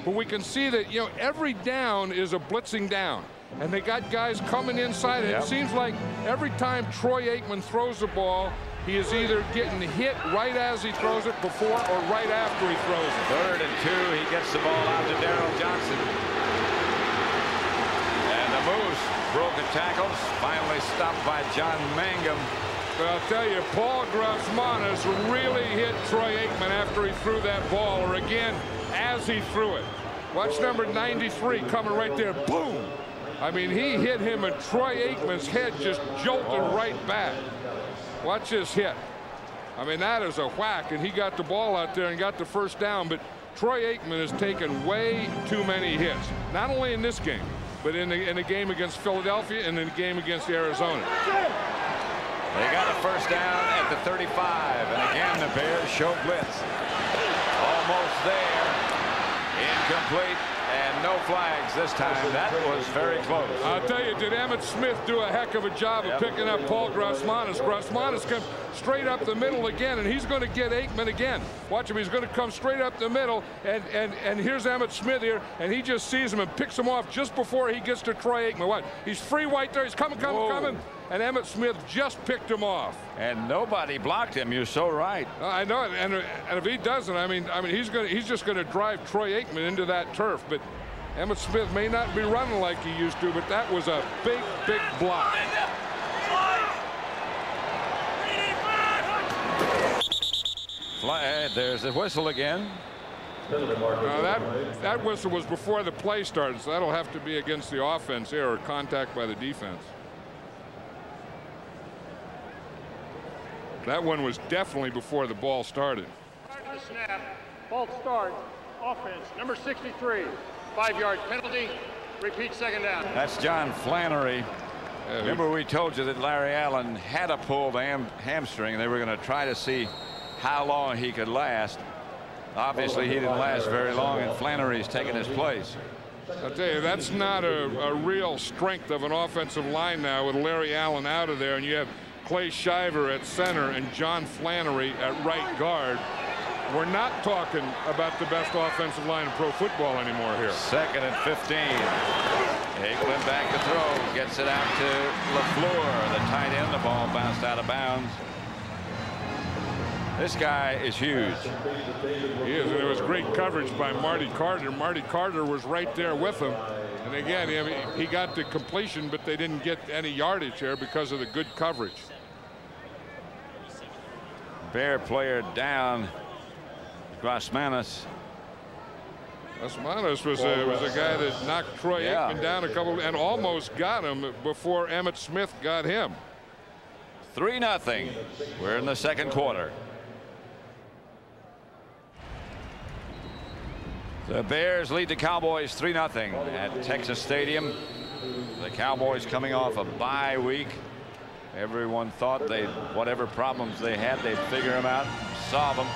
But we can see that, you know, every down is a blitzing down, and they got guys coming inside. And it seems like every time Troy Aikman throws the ball, he is either getting hit right as he throws it, before or right after he throws it. 3rd and 2, he gets the ball out to Darryl Johnson. Moose, broken tackles, finally stopped by John Mangum. But I'll tell you, Paul Grossmanis really hit Troy Aikman after he threw that ball, or again, as he threw it. Watch number 93 coming right there. Boom! I mean, he hit him, and Troy Aikman's head just jolted right back. Watch this hit. I mean, that is a whack, and he got the ball out there and got the first down, but Troy Aikman has taken way too many hits, not only in this game, but in the game against Philadelphia and in the game against Arizona. They got a first down at the 35, and again the Bears show blitz. Almost there. Incomplete, and no flags this time. That was very close. I'll tell you, did Emmitt Smith do a heck of a job of picking up Paul Grossmanis. Grossmanis comes straight up the middle again, and he's going to get Aikman again. Watch him. He's going to come straight up the middle, and here's Emmitt Smith here, and he just sees him and picks him off just before he gets to Troy Aikman. What? He's free right there. He's coming. And Emmitt Smith just picked him off. And nobody blocked him. You're so right. I know it. And if he doesn't, I mean, he's just going to drive Troy Aikman into that turf. But Emmitt Smith may not be running like he used to, but that was a big block. There's the whistle again. That whistle was before the play started, so that'll have to be against the offense here, or contact by the defense. That one was definitely before the ball started. Snap, false start, offense, number 63, 5-yard penalty, repeat second down. That's John Flannery. Remember, we told you that Larry Allen had a pulled hamstring. They were going to try to see how long he could last. Obviously, he didn't last very long, and Flannery's taken his place. I'll tell you, that's not a real strength of an offensive line now with Larry Allen out of there, and you have Clay Shiver at center and John Flannery at right guard. We're not talking about the best offensive line in pro football anymore here. 2nd and 15. Aikman back to throw. Gets it out to LaFleur, the tight end. The ball bounced out of bounds This guy is huge. He is, and it was great coverage by Marty Carter. Marty Carter was right there with him. And again, he got the completion, but they didn't get any yardage there because of the good coverage. Bear player down. Grosmanis. Grosmanis was a guy that knocked Troy Aikman down a couple and almost got him before Emmitt Smith got him. 3-0. We're in the second quarter. The Bears lead the Cowboys 3-0 at Texas Stadium. The Cowboys coming off a bye week. Everyone thought whatever problems they had, they'd figure them out, solve them.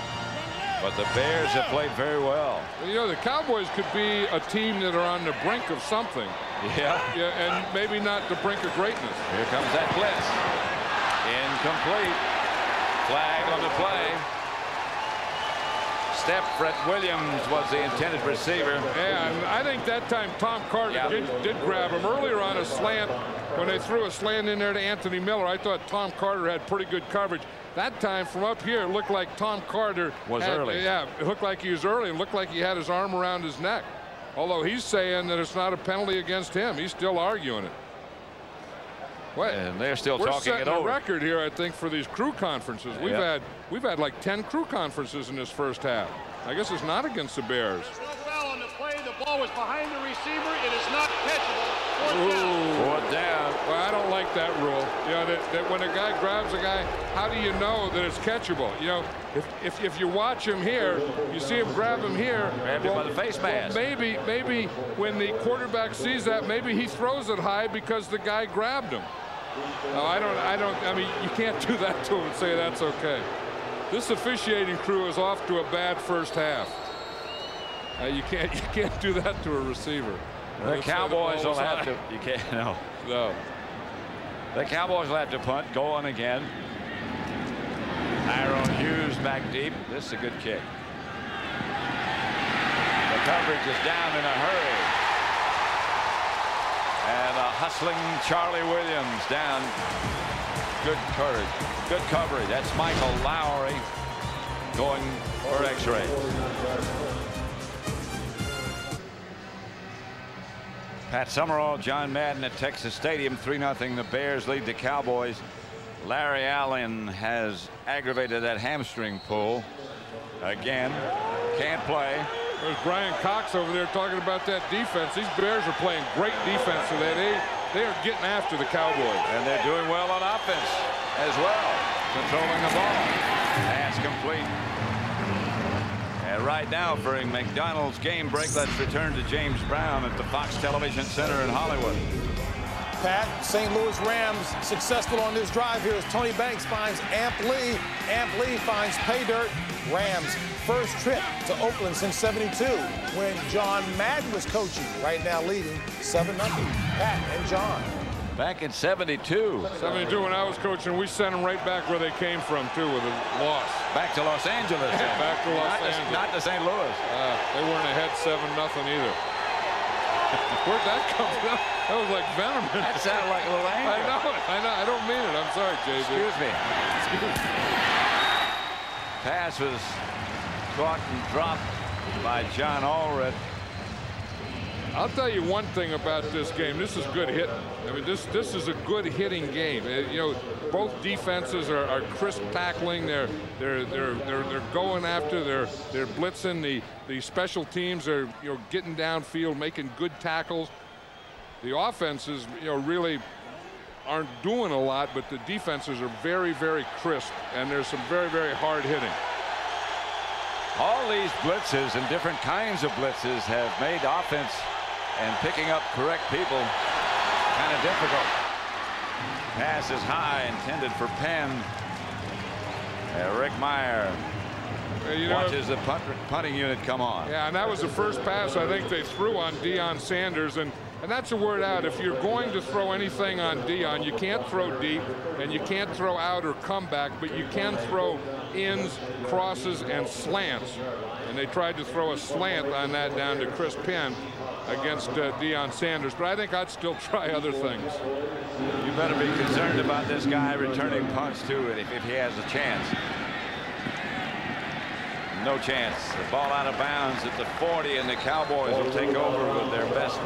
But the Bears have played very well. You know, the Cowboys could be a team that are on the brink of something. Yeah, and maybe not the brink of greatness. Here comes that blitz. Incomplete. Flag on the play. Step, Brett Williams was the intended receiver. Yeah, and I think that time Tom Carter did grab him earlier on a slant. When they threw a slant in there to Anthony Miller, I thought Tom Carter had pretty good coverage. That time from up here, it looked like Tom Carter was early. Yeah, it looked like he was early. It looked like he had his arm around his neck. Although he's saying that it's not a penalty against him. He's still arguing it. What? And they're still talking it over. We're setting a record here, I think, for these crew conferences. We've had like 10 crew conferences in this first half. I guess it's not against the Bears. There's no foul on the play. The ball was behind the receiver. It is not catchable. Fourth down. Well, I don't like that rule. You know, that when a guy grabs a guy, how do you know that it's catchable? You know, if you watch him here, you see him grab him here. Grabbed him by the face mask. Maybe when the quarterback sees that, maybe he throws it high because the guy grabbed him. No, I mean, you can't do that to him and say that's okay. This officiating crew is off to a bad first half. You can't do that to a receiver. The Cowboys will have to. You can't. No. The Cowboys will have to punt. Go on again. Tyrone Hughes back deep. This is a good kick. The coverage is down in a hurry. And a hustling Charlie Williams down. Good courage. Good coverage. That's Michael Lowry going for X-ray. Pat Summerall, John Madden at Texas Stadium. 3-0. The Bears lead the Cowboys. Larry Allen has aggravated that hamstring pull. Again, can't play. There's Brian Cox over there talking about that defense. These Bears are playing great defense today. They are getting after the Cowboys. And they're doing well on offense as well. Controlling the ball. Pass complete. And right now, for a McDonald's game break, let's return to James Brown at the Fox Television Center in Hollywood. Pat, St. Louis Rams successful on this drive here as Tony Banks finds Amp Lee. Amp Lee finds pay dirt. Rams first trip to Oakland since '72 when John Madden was coaching. Right now leading 7-0. Pat and John. Back in '72. '72 when I was coaching, we sent them right back where they came from too with a loss. Back to Los Angeles. Back to Los Angeles. Not to St. Louis. They weren't ahead 7-0 either. Where'd that come from? That was like venom. That sounded like a little anger. I know it. I know. I don't mean it. I'm sorry, JB. Excuse me. Pass was caught and dropped by John Allred. I'll tell you one thing about this game. This is good hitting. I mean, this is a good hitting game. You know, both defenses are crisp tackling. They're going after. They're blitzing. The special teams are getting downfield, making good tackles. The offenses really aren't doing a lot, but the defenses are very, very crisp, and there's some very, very hard hitting. All these blitzes and different kinds of blitzes have made offense and picking up correct people kind of difficult. Pass is high, intended for Penn. Rick Meyer watches the punting unit come on. Yeah, and that was the first pass I think they threw on Deion Sanders, and that's a word out. If you're going to throw anything on Deion, you can't throw deep, and you can't throw out or come back, but you can throw ins, crosses, and slants. And they tried to throw a slant on that down to Chris Penn against Deion Sanders, but I think I'd still try other things. You better be concerned about this guy returning punts too, if he has a chance. No chance. The ball out of bounds at the 40, and the Cowboys will take over with their best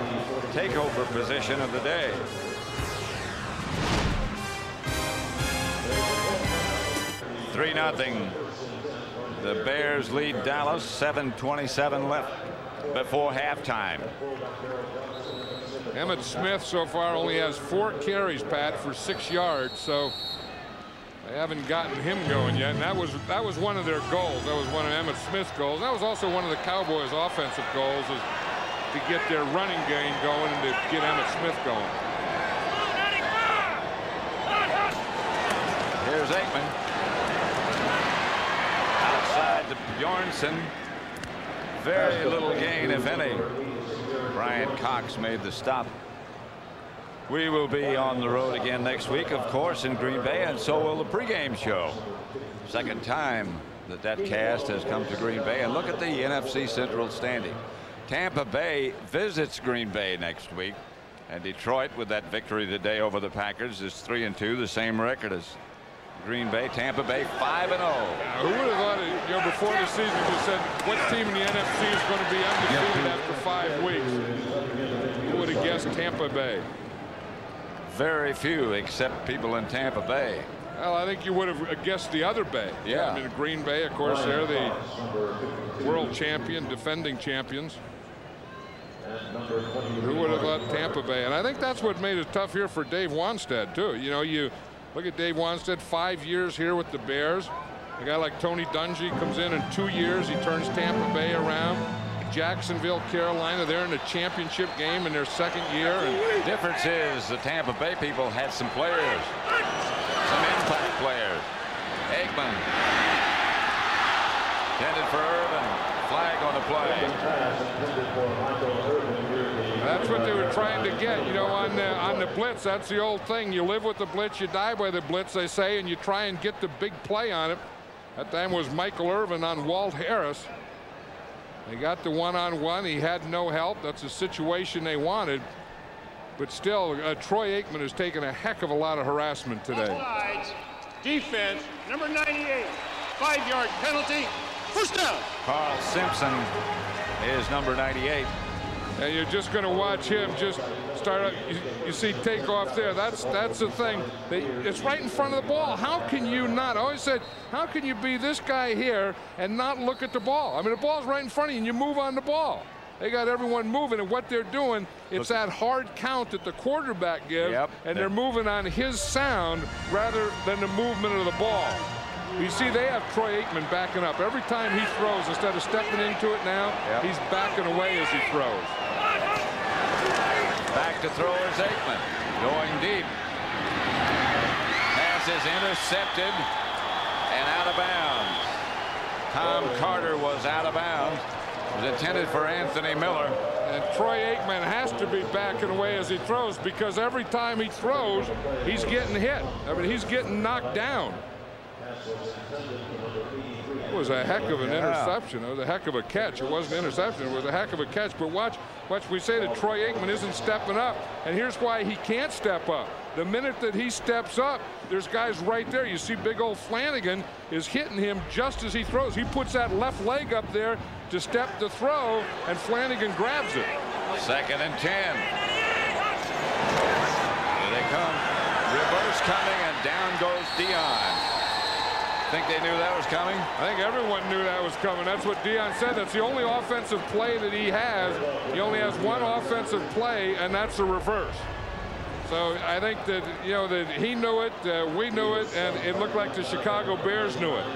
takeover position of the day. Three 0. The Bears lead Dallas. 7:27 left before halftime. Emmitt Smith so far only has 4 carries, Pat, for 6 yards, so they haven't gotten him going yet. And that was one of their goals. That was one of Emmitt Smith's goals. That was also one of the Cowboys' offensive goals, is to get their running game going and to get Emmitt Smith going. Here's Aikman. Outside to Bjornsson. Very little gain, if any. Brian Cox made the stop. We will be on the road again next week, of course, in Green Bay, and so will the pregame show. Second time that cast has come to Green Bay. And look at the NFC Central standing. Tampa Bay visits Green Bay next week, and Detroit, with that victory today over the Packers, is 3-2, the same record as Green Bay. Tampa Bay 5-0. Who would have thought, before the season, you said what team in the NFC is going to be undefeated after 5 weeks? Who would have guessed Tampa Bay? Very few, except people in Tampa Bay. Well, I think you would have guessed the other Bay. Yeah. I mean, Green Bay, of course, they're the world champion, defending champions. Who would have thought Tampa Bay? And I think that's what made it tough here for Dave Wannstedt, too. You look at Dave Wannstedt, 5 years here with the Bears. A guy like Tony Dungy comes in 2 years. He turns Tampa Bay around. Jacksonville, Carolina, they're in the championship game in their 2nd year. And the difference is the Tampa Bay people had some players, some impact players. Aikman intended for Irvin. Flag on the play. That's what they were trying to get, on the blitz. That's the old thing. You live with the blitz, you die by the blitz, they say, and you try and get the big play on it. That time was Michael Irvin on Walt Harris. They got the one-on-one. He had no help. That's a situation they wanted. But still, Troy Aikman has taken a heck of a lot of harassment today. Offsides, defense, number 98, 5-yard penalty, first down. Carl Simpson is number 98. And you're just going to watch him just start up. You see takeoff there. That's the thing. It's right in front of the ball. How can you not? I always said, how can you be this guy here and not look at the ball? I mean, the ball's right in front of you and you move on the ball. They got everyone moving, and what they're doing, it's that hard count that the quarterback gives, and they're moving on his sound rather than the movement of the ball. You see, they have Troy Aikman backing up. Every time he throws, instead of stepping into it now, he's backing away as he throws. Back to throw is Aikman, going deep. Pass is intercepted and out of bounds. Tom Carter was out of bounds. It was intended for Anthony Miller. And Troy Aikman has to be backing away as he throws, because every time he throws, he's getting hit. I mean, he's getting knocked down. It was a heck of an interception. It was a heck of a catch. It wasn't an interception. It was a heck of a catch. But watch, we say that Troy Aikman isn't stepping up. And here's why he can't step up. The minute that he steps up, there's guys right there. You see big old Flanagan is hitting him just as he throws. He puts that left leg up there to step the throw, and Flanagan grabs it. 2nd and 10. Here they come. Reverse coming, and down goes Dion. Think they knew that was coming? I think everyone knew that was coming. That's what Dion said. That's the only offensive play that he has. He only has one offensive play, and that's a reverse. So I think that, that he knew it, we knew it, and it looked like the Chicago Bears knew it.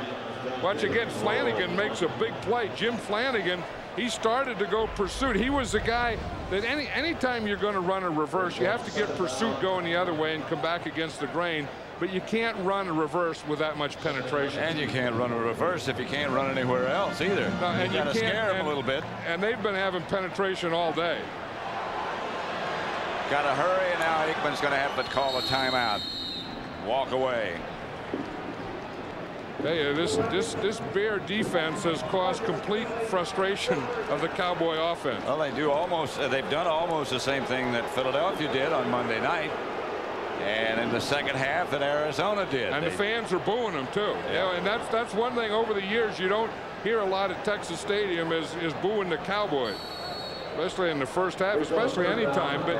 Watch again, Flanagan makes a big play. Jim Flanagan, he started to go pursuit. He was the guy that anytime you're going to run a reverse, you have to get pursuit going the other way and come back against the grain. But you can't run a reverse with that much penetration. And you can't run a reverse if you can't run anywhere else either. No, and you got to scare them a little bit. And they've been having penetration all day. Got to hurry, and now Aikman's going to have to call a timeout. Walk away. Hey, this Bear defense has caused complete frustration of the Cowboy offense. Well, they've done almost the same thing that Philadelphia did on Monday night. And in the second half that Arizona did. And the fans are booing them too. And that's one thing over the years. You don't hear a lot at Texas Stadium is booing the Cowboys, especially in the first half, especially any time. But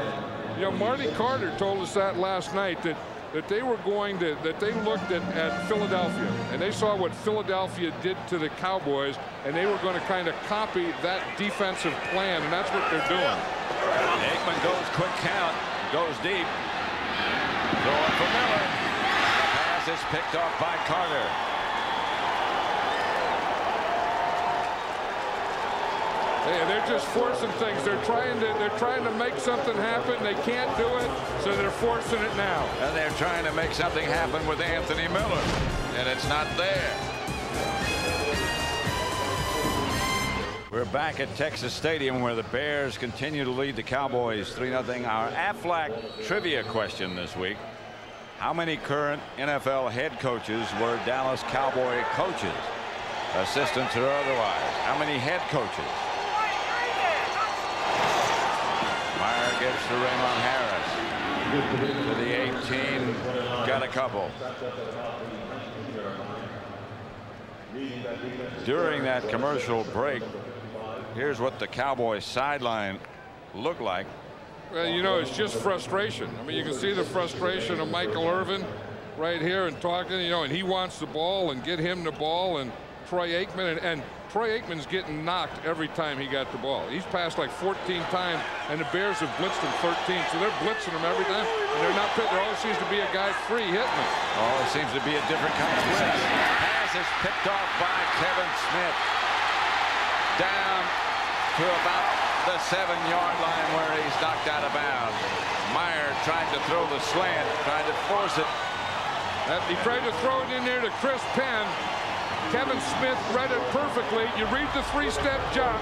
you know, Marty Carter told us that last night, that they were going to, that they looked at Philadelphia and they saw what Philadelphia did to the Cowboys, and they were going to kind of copy that defensive plan, and that's what they're doing. Aikman goes quick count, goes deep, throwing for Miller. The pass is picked off by Carter. Hey, they're just forcing things. They're trying to make something happen. They can't do it, so they're forcing it now. And they're trying to make something happen with Anthony Miller, and it's not there. We're back at Texas Stadium, where the Bears continue to lead the Cowboys 3-0. Our Aflac trivia question this week: how many current NFL head coaches were Dallas Cowboy coaches, assistants or otherwise? How many head coaches? Meyer gives to Raymond Harris. To the 18, got a couple. During that commercial break, here's what the Cowboys sideline looked like. Well, you know, it's just frustration. I mean, you can see the frustration of Michael Irvin right here and talking, you know, and he wants the ball, and get him the ball, and Troy Aikman, and Troy Aikman's getting knocked every time he got the ball. He's passed like 14 times, and the Bears have blitzed him 13, so they're blitzing him every time, and they're not pitching. There always seems to be a guy free hitting him. Oh, it seems to be a different kind of blitz. Pass is picked off by Kevin Smith down to about the 7-yard line, where he's knocked out of bounds. Meyer tried to throw the slant, tried to force it. He tried to throw it in there to Chris Penn. Kevin Smith read it perfectly. You read the 3-step drop.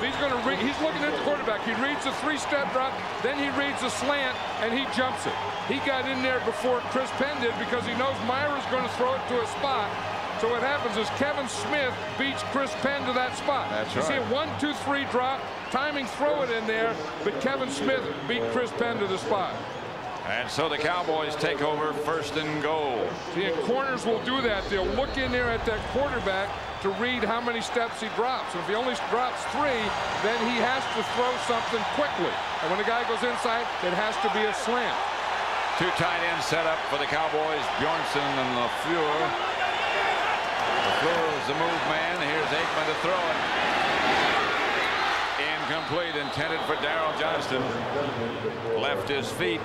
He's going to read. He's looking at the quarterback. He reads the 3-step drop. Then he reads the slant, and he jumps it. He got in there before Chris Penn did, because he knows Meyer is going to throw it to a spot. So what happens is Kevin Smith beats Chris Penn to that spot. That's right. You see a 1-2-3 drop, timing, throw it in there, but Kevin Smith beat Chris Penn to the spot. And so the Cowboys take over 1st and goal. See, and corners will do that. They'll look in there at that quarterback to read how many steps he drops. And if he only drops 3, then he has to throw something quickly. And when the guy goes inside, it has to be a slant. 2 tight ends set up for the Cowboys, Bjornsson and LaFleur. LaFleur is the move man. Here's Aikman to throw it. Incomplete, intended for Darryl Johnston. Left his feet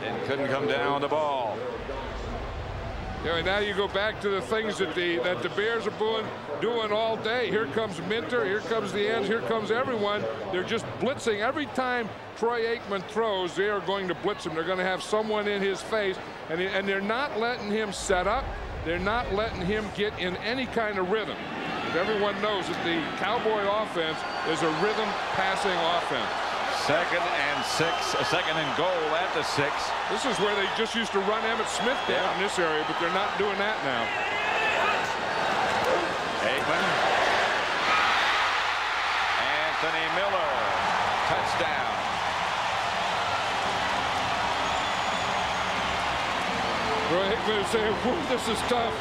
and couldn't come down with the ball. Yeah, and now you go back to the things that the Bears are doing all day. Here comes Minter, here comes the ends, here comes everyone. They're just blitzing. Every time Troy Aikman throws, they are going to blitz him. They're going to have someone in his face, and they're not letting him set up. They're not letting him get in any kind of rhythm. Everyone knows that the Cowboy offense is a rhythm passing offense. 2nd and 6, 2nd and goal at the 6. This is where they just used to run Emmitt Smith down in this area, but they're not doing that now. Aikman. Anthony Miller. Touchdown. Troy Aikman is saying, this is tough.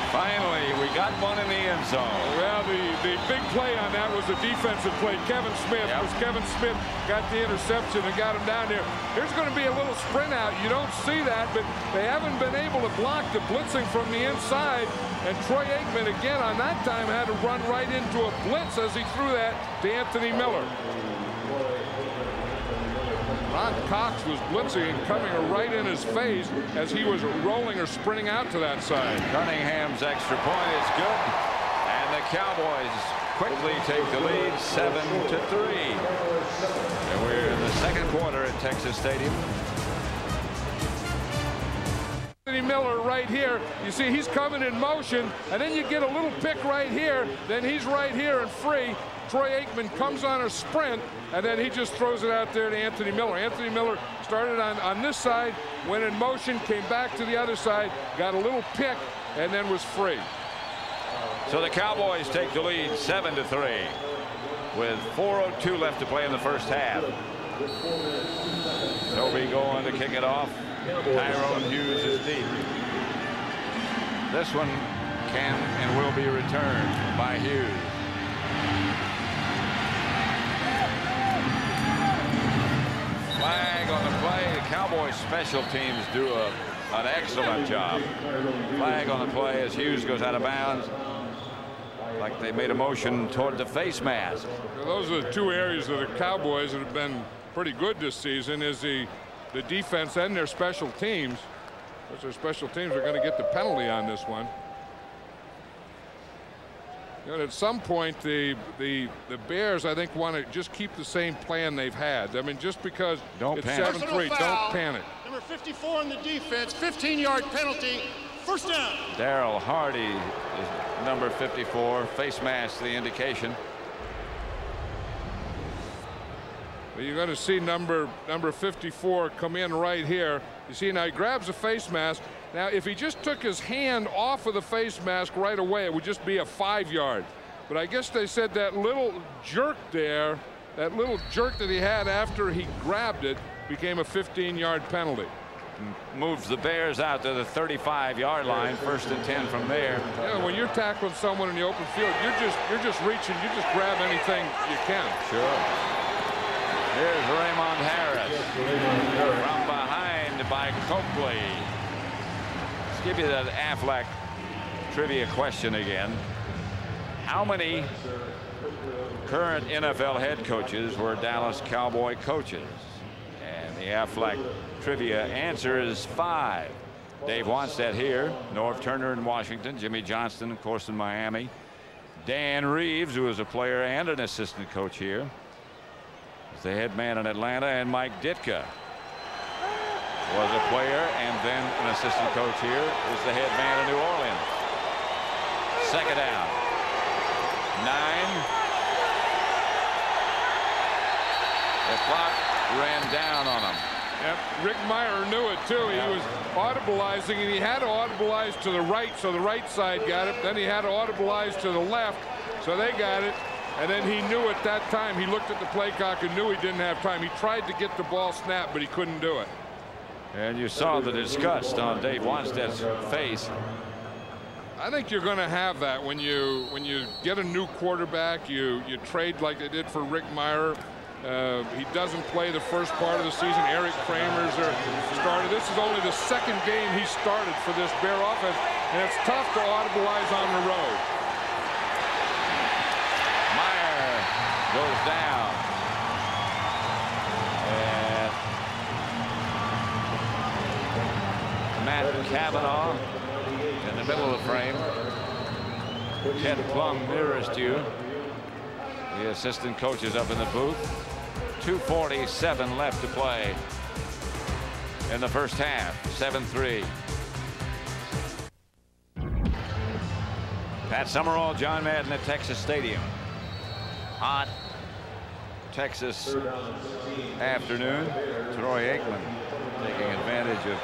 Finally, we got one in the end zone. Well, the big play on that was the defensive play. Kevin Smith, because Kevin Smith got the interception and got him down there. There's going to be a little sprint out. You don't see that, but they haven't been able to block the blitzing from the inside. And Troy Aikman, again, on that time, had to run right into a blitz as he threw that to Anthony Miller. Ron Cox was blitzing and coming right in his face as he was rolling or sprinting out to that side. Cunningham's extra point is good, and the Cowboys quickly take the lead 7-3. And we're in the 2nd quarter at Texas Stadium. Anthony Miller right here. You see he's coming in motion, and then you get a little pick right here. Then he's right here and free. Troy Aikman comes on a sprint, and then he just throws it out there to Anthony Miller. Anthony Miller started on this side, went in motion, came back to the other side, got a little pick, and then was free. So the Cowboys take the lead 7-3 with 4:02 left to play in the first half. Toby going to kick it off. Tyrone Hughes is deep. This one can and will be returned by Hughes. Flag on the play. The Cowboys special teams do an excellent job. Flag on the play as Hughes goes out of bounds. Like they made a motion toward the face mask. Those are the two areas of the Cowboys that have been pretty good this season, is the defense and their special teams. Because their special teams are going to get the penalty on this one. And at some point, the Bears, I think, want to just keep the same plan they've had. I mean, just because it's 7-3, don't panic. Number 54 in the defense, 15-yard penalty, first down. Darryl Hardy is number 54. Face mask, the indication. Well, you're going to see number 54 come in right here. You see, now he grabs a face mask. Now, if he just took his hand off of the face mask right away, it would just be a 5-yard. But I guess they said that little jerk there, that little jerk that he had after he grabbed it, became a 15-yard penalty. Moves the Bears out to the 35-yard line. 1st and 10 from there. Yeah, when you're tackling someone in the open field, you're just reaching. You just grab anything you can. Sure. Here's Raymond Harris from behind by Coakley. Let's give you that Aflac trivia question again. How many current NFL head coaches were Dallas Cowboy coaches? And the Aflac trivia answer is 5. Dave Wannstedt here, Norv Turner in Washington, Jimmy Johnston, of course, in Miami. Dan Reeves, who was a player and an assistant coach here, was the head man in Atlanta, and Mike Ditka was a player and then an assistant coach here, was the head man in New Orleans. 2nd down. 9. The clock ran down on him. Yep, Rick Meyer knew it too. He was audibilizing, and he had to audibilize to the right, so the right side got it. Then he had to audibilize to the left, so they got it. And then he knew at that time, he looked at the play clock and knew he didn't have time. He tried to get the ball snapped, but he couldn't do it. And you saw the disgust on Dave Wannstedt's face. I think you're going to have that when you get a new quarterback. You trade like they did for Rick Meyer. He doesn't play the first part of the season. Eric Kramer's started. This is only the 2nd game he started for this Bear offense, and it's tough to audibilize on the road. Meyer goes down. And Matt Cavanaugh in the middle of the frame. Ted Plum nearest you. The assistant coach is up in the booth. 2:47 left to play in the first half. 7-3. Pat Summerall, John Madden at Texas Stadium. Hot Texas afternoon. Troy Aikman taking advantage of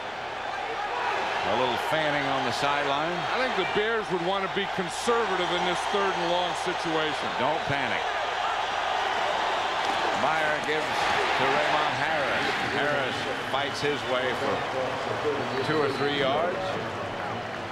a little fanning on the sideline. I think the Bears would want to be conservative in this 3rd and long situation. Don't panic. Meyer gives to Raymond Harris. Harris fights his way for 2 or 3 yards.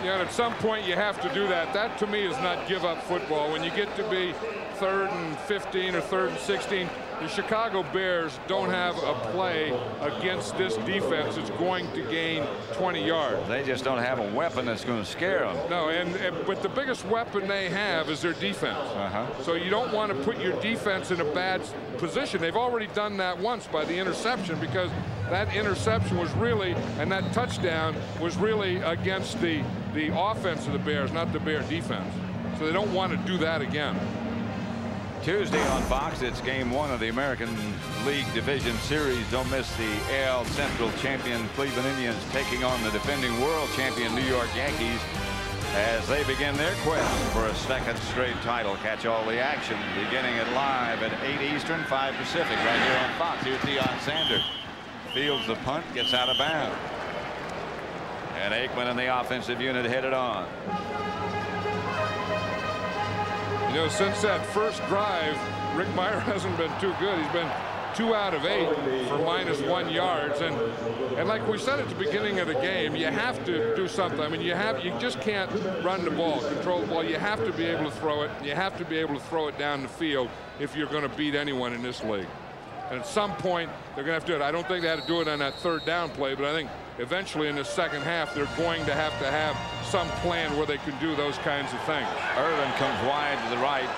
Yeah, and at some point you have to do that. That to me is not give up football. When you get to be 3rd and 15 or 3rd and 16, the Chicago Bears don't have a play against this defense that's going to gain 20 yards. They just don't have a weapon that's going to scare them. No, but the biggest weapon they have is their defense. So you don't want to put your defense in a bad position. They've already done that once by the interception, because that interception was really, and that touchdown was really against the offense of the Bears, not the Bear defense. So they don't want to do that again. Tuesday on Fox, it's game 1 of the American League Division Series. Don't miss the AL Central champion Cleveland Indians taking on the defending world champion New York Yankees as they begin their quest for a 2nd straight title. Catch all the action beginning at live at 8 Eastern, 5 Pacific, right here on Fox. Here's Deion Sanders. Fields the punt, gets out of bounds. And Aikman and the offensive unit headed on. You know, since that first drive, Rick Meyer hasn't been too good. He's been 2 out of 8 for -1 yards. And like we said at the beginning of the game, you have to do something. I mean, you just can't run the ball, control the ball. You have to be able to throw it. You have to be able to throw it down the field if you're going to beat anyone in this league. And at some point, they're going to have to do it. I don't think they had to do it on that 3rd down play, but I think eventually in the second half, they're going to have some plan where they can do those kinds of things. Irvin comes wide to the right.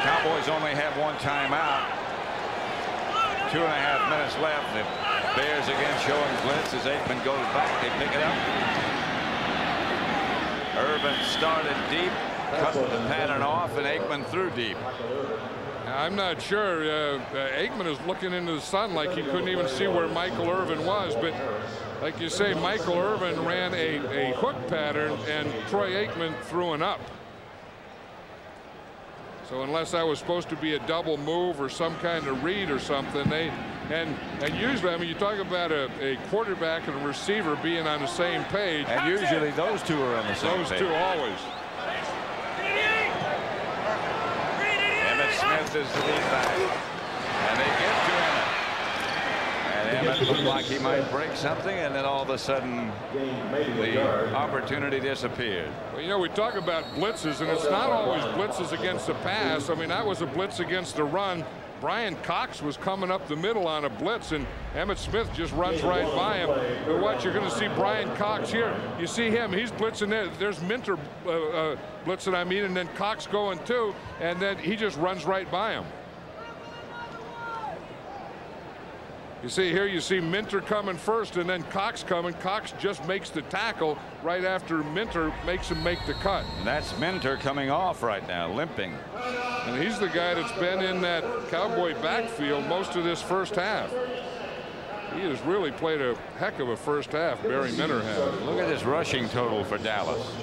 Cowboys only have 1 timeout. 2.5 minutes left. The Bears again showing blitz as Aikman goes back. They pick it up. Irvin started deep, cut the pattern off, and Aikman threw deep. I'm not sure. Aikman is looking into the sun like he couldn't even see where Michael Irvin was. But like you say, Michael Irvin ran a hook pattern, and Troy Aikman threw an up. So unless that was supposed to be a double move or some kind of read or something, and usually, I mean, you talk about a quarterback and a receiver being on the same page. And usually those two are on the same page. Those two always. Smith is the lead back, and they get to Emmett. And Emmett looked like he might break something, and then all of a sudden the opportunity disappeared. Well, you know, we talk about blitzes, and it's not always blitzes against the pass. I mean, that was a blitz against the run. Brian Cox was coming up the middle on a blitz, and Emmitt Smith just runs right by him. But what you're going to see Brian Cox here, you see him, he's blitzing there. There's Minter blitzing, I mean, and then Cox going too, and then he just runs right by him. You see here, you see Minter coming first and then Cox coming. Cox just makes the tackle right after Minter makes him make the cut. And that's Minter coming off right now, limping. And he's the guy that's been in that Cowboy backfield most of this first half. He has really played a heck of a first half, Barry Minter has. Look at his rushing total for Dallas.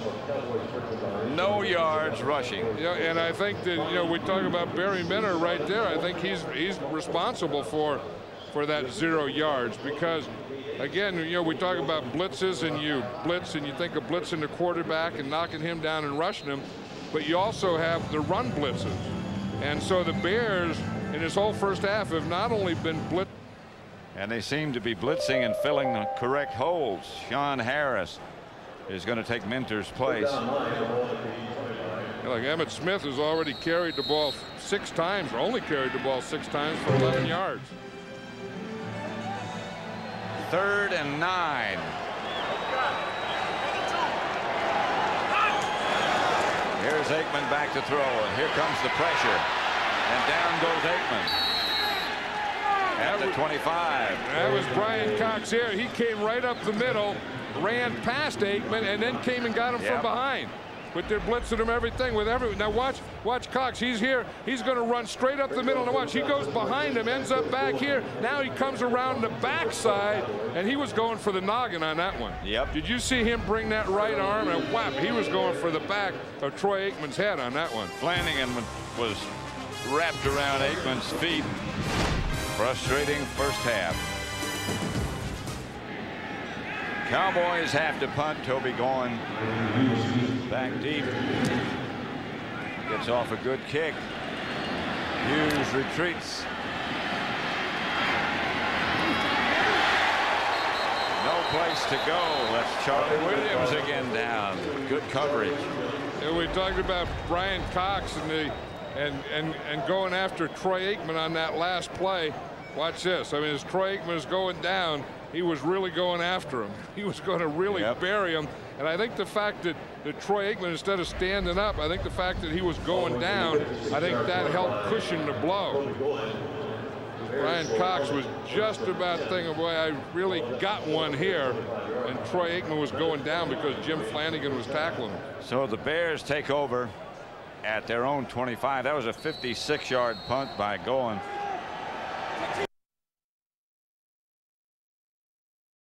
No yards rushing. Yeah, and I think that, you know, we talk about Barry Minter right there. I think he's responsible for that 0 yards, because again, you know, we talk about blitzes, and you blitz and you think of blitzing the quarterback and knocking him down and rushing him, but you also have the run blitzes. And so the Bears in this whole first half have not only been blitz, and they seem to be blitzing and filling the correct holes. Sean Harris is going to take Minter's place. Like Emmitt Smith has already carried the ball 6 times, or only carried the ball 6 times for 11 yards. 3rd and 9. Here's Aikman back to throw, and here comes the pressure, and down goes Aikman at the 25. That was Brian Cox here. He came right up the middle, ran past Aikman, and then came and got him from behind. But they're blitzing him everything with everyone. Now watch Cox. He's here. He's going to run straight up the middle. Now watch. He goes behind him, ends up back here. Now he comes around the backside, and he was going for the noggin on that one. Yep. Did you see him bring that right arm and whap? He was going for the back of Troy Aikman's head on that one. Flanagan was wrapped around Aikman's feet. Frustrating first half. Cowboys have to punt. Toby going back deep. Gets off a good kick. Hughes retreats. No place to go. That's Charlie Williams again down. Good coverage. And we talked about Brian Cox and going after Troy Aikman on that last play. Watch this. I mean, as Troy Aikman is going down, he was really going after him. He was going to really bury him. And I think the fact that Troy Aikman, instead of standing up, I think the fact that he was going down, I think that helped cushion the blow. Brian Cox was just about thinking, boy, I really got one here. And Troy Aikman was going down because Jim Flanagan was tackling him. So the Bears take over at their own 25. That was a 56-yard punt by Goen.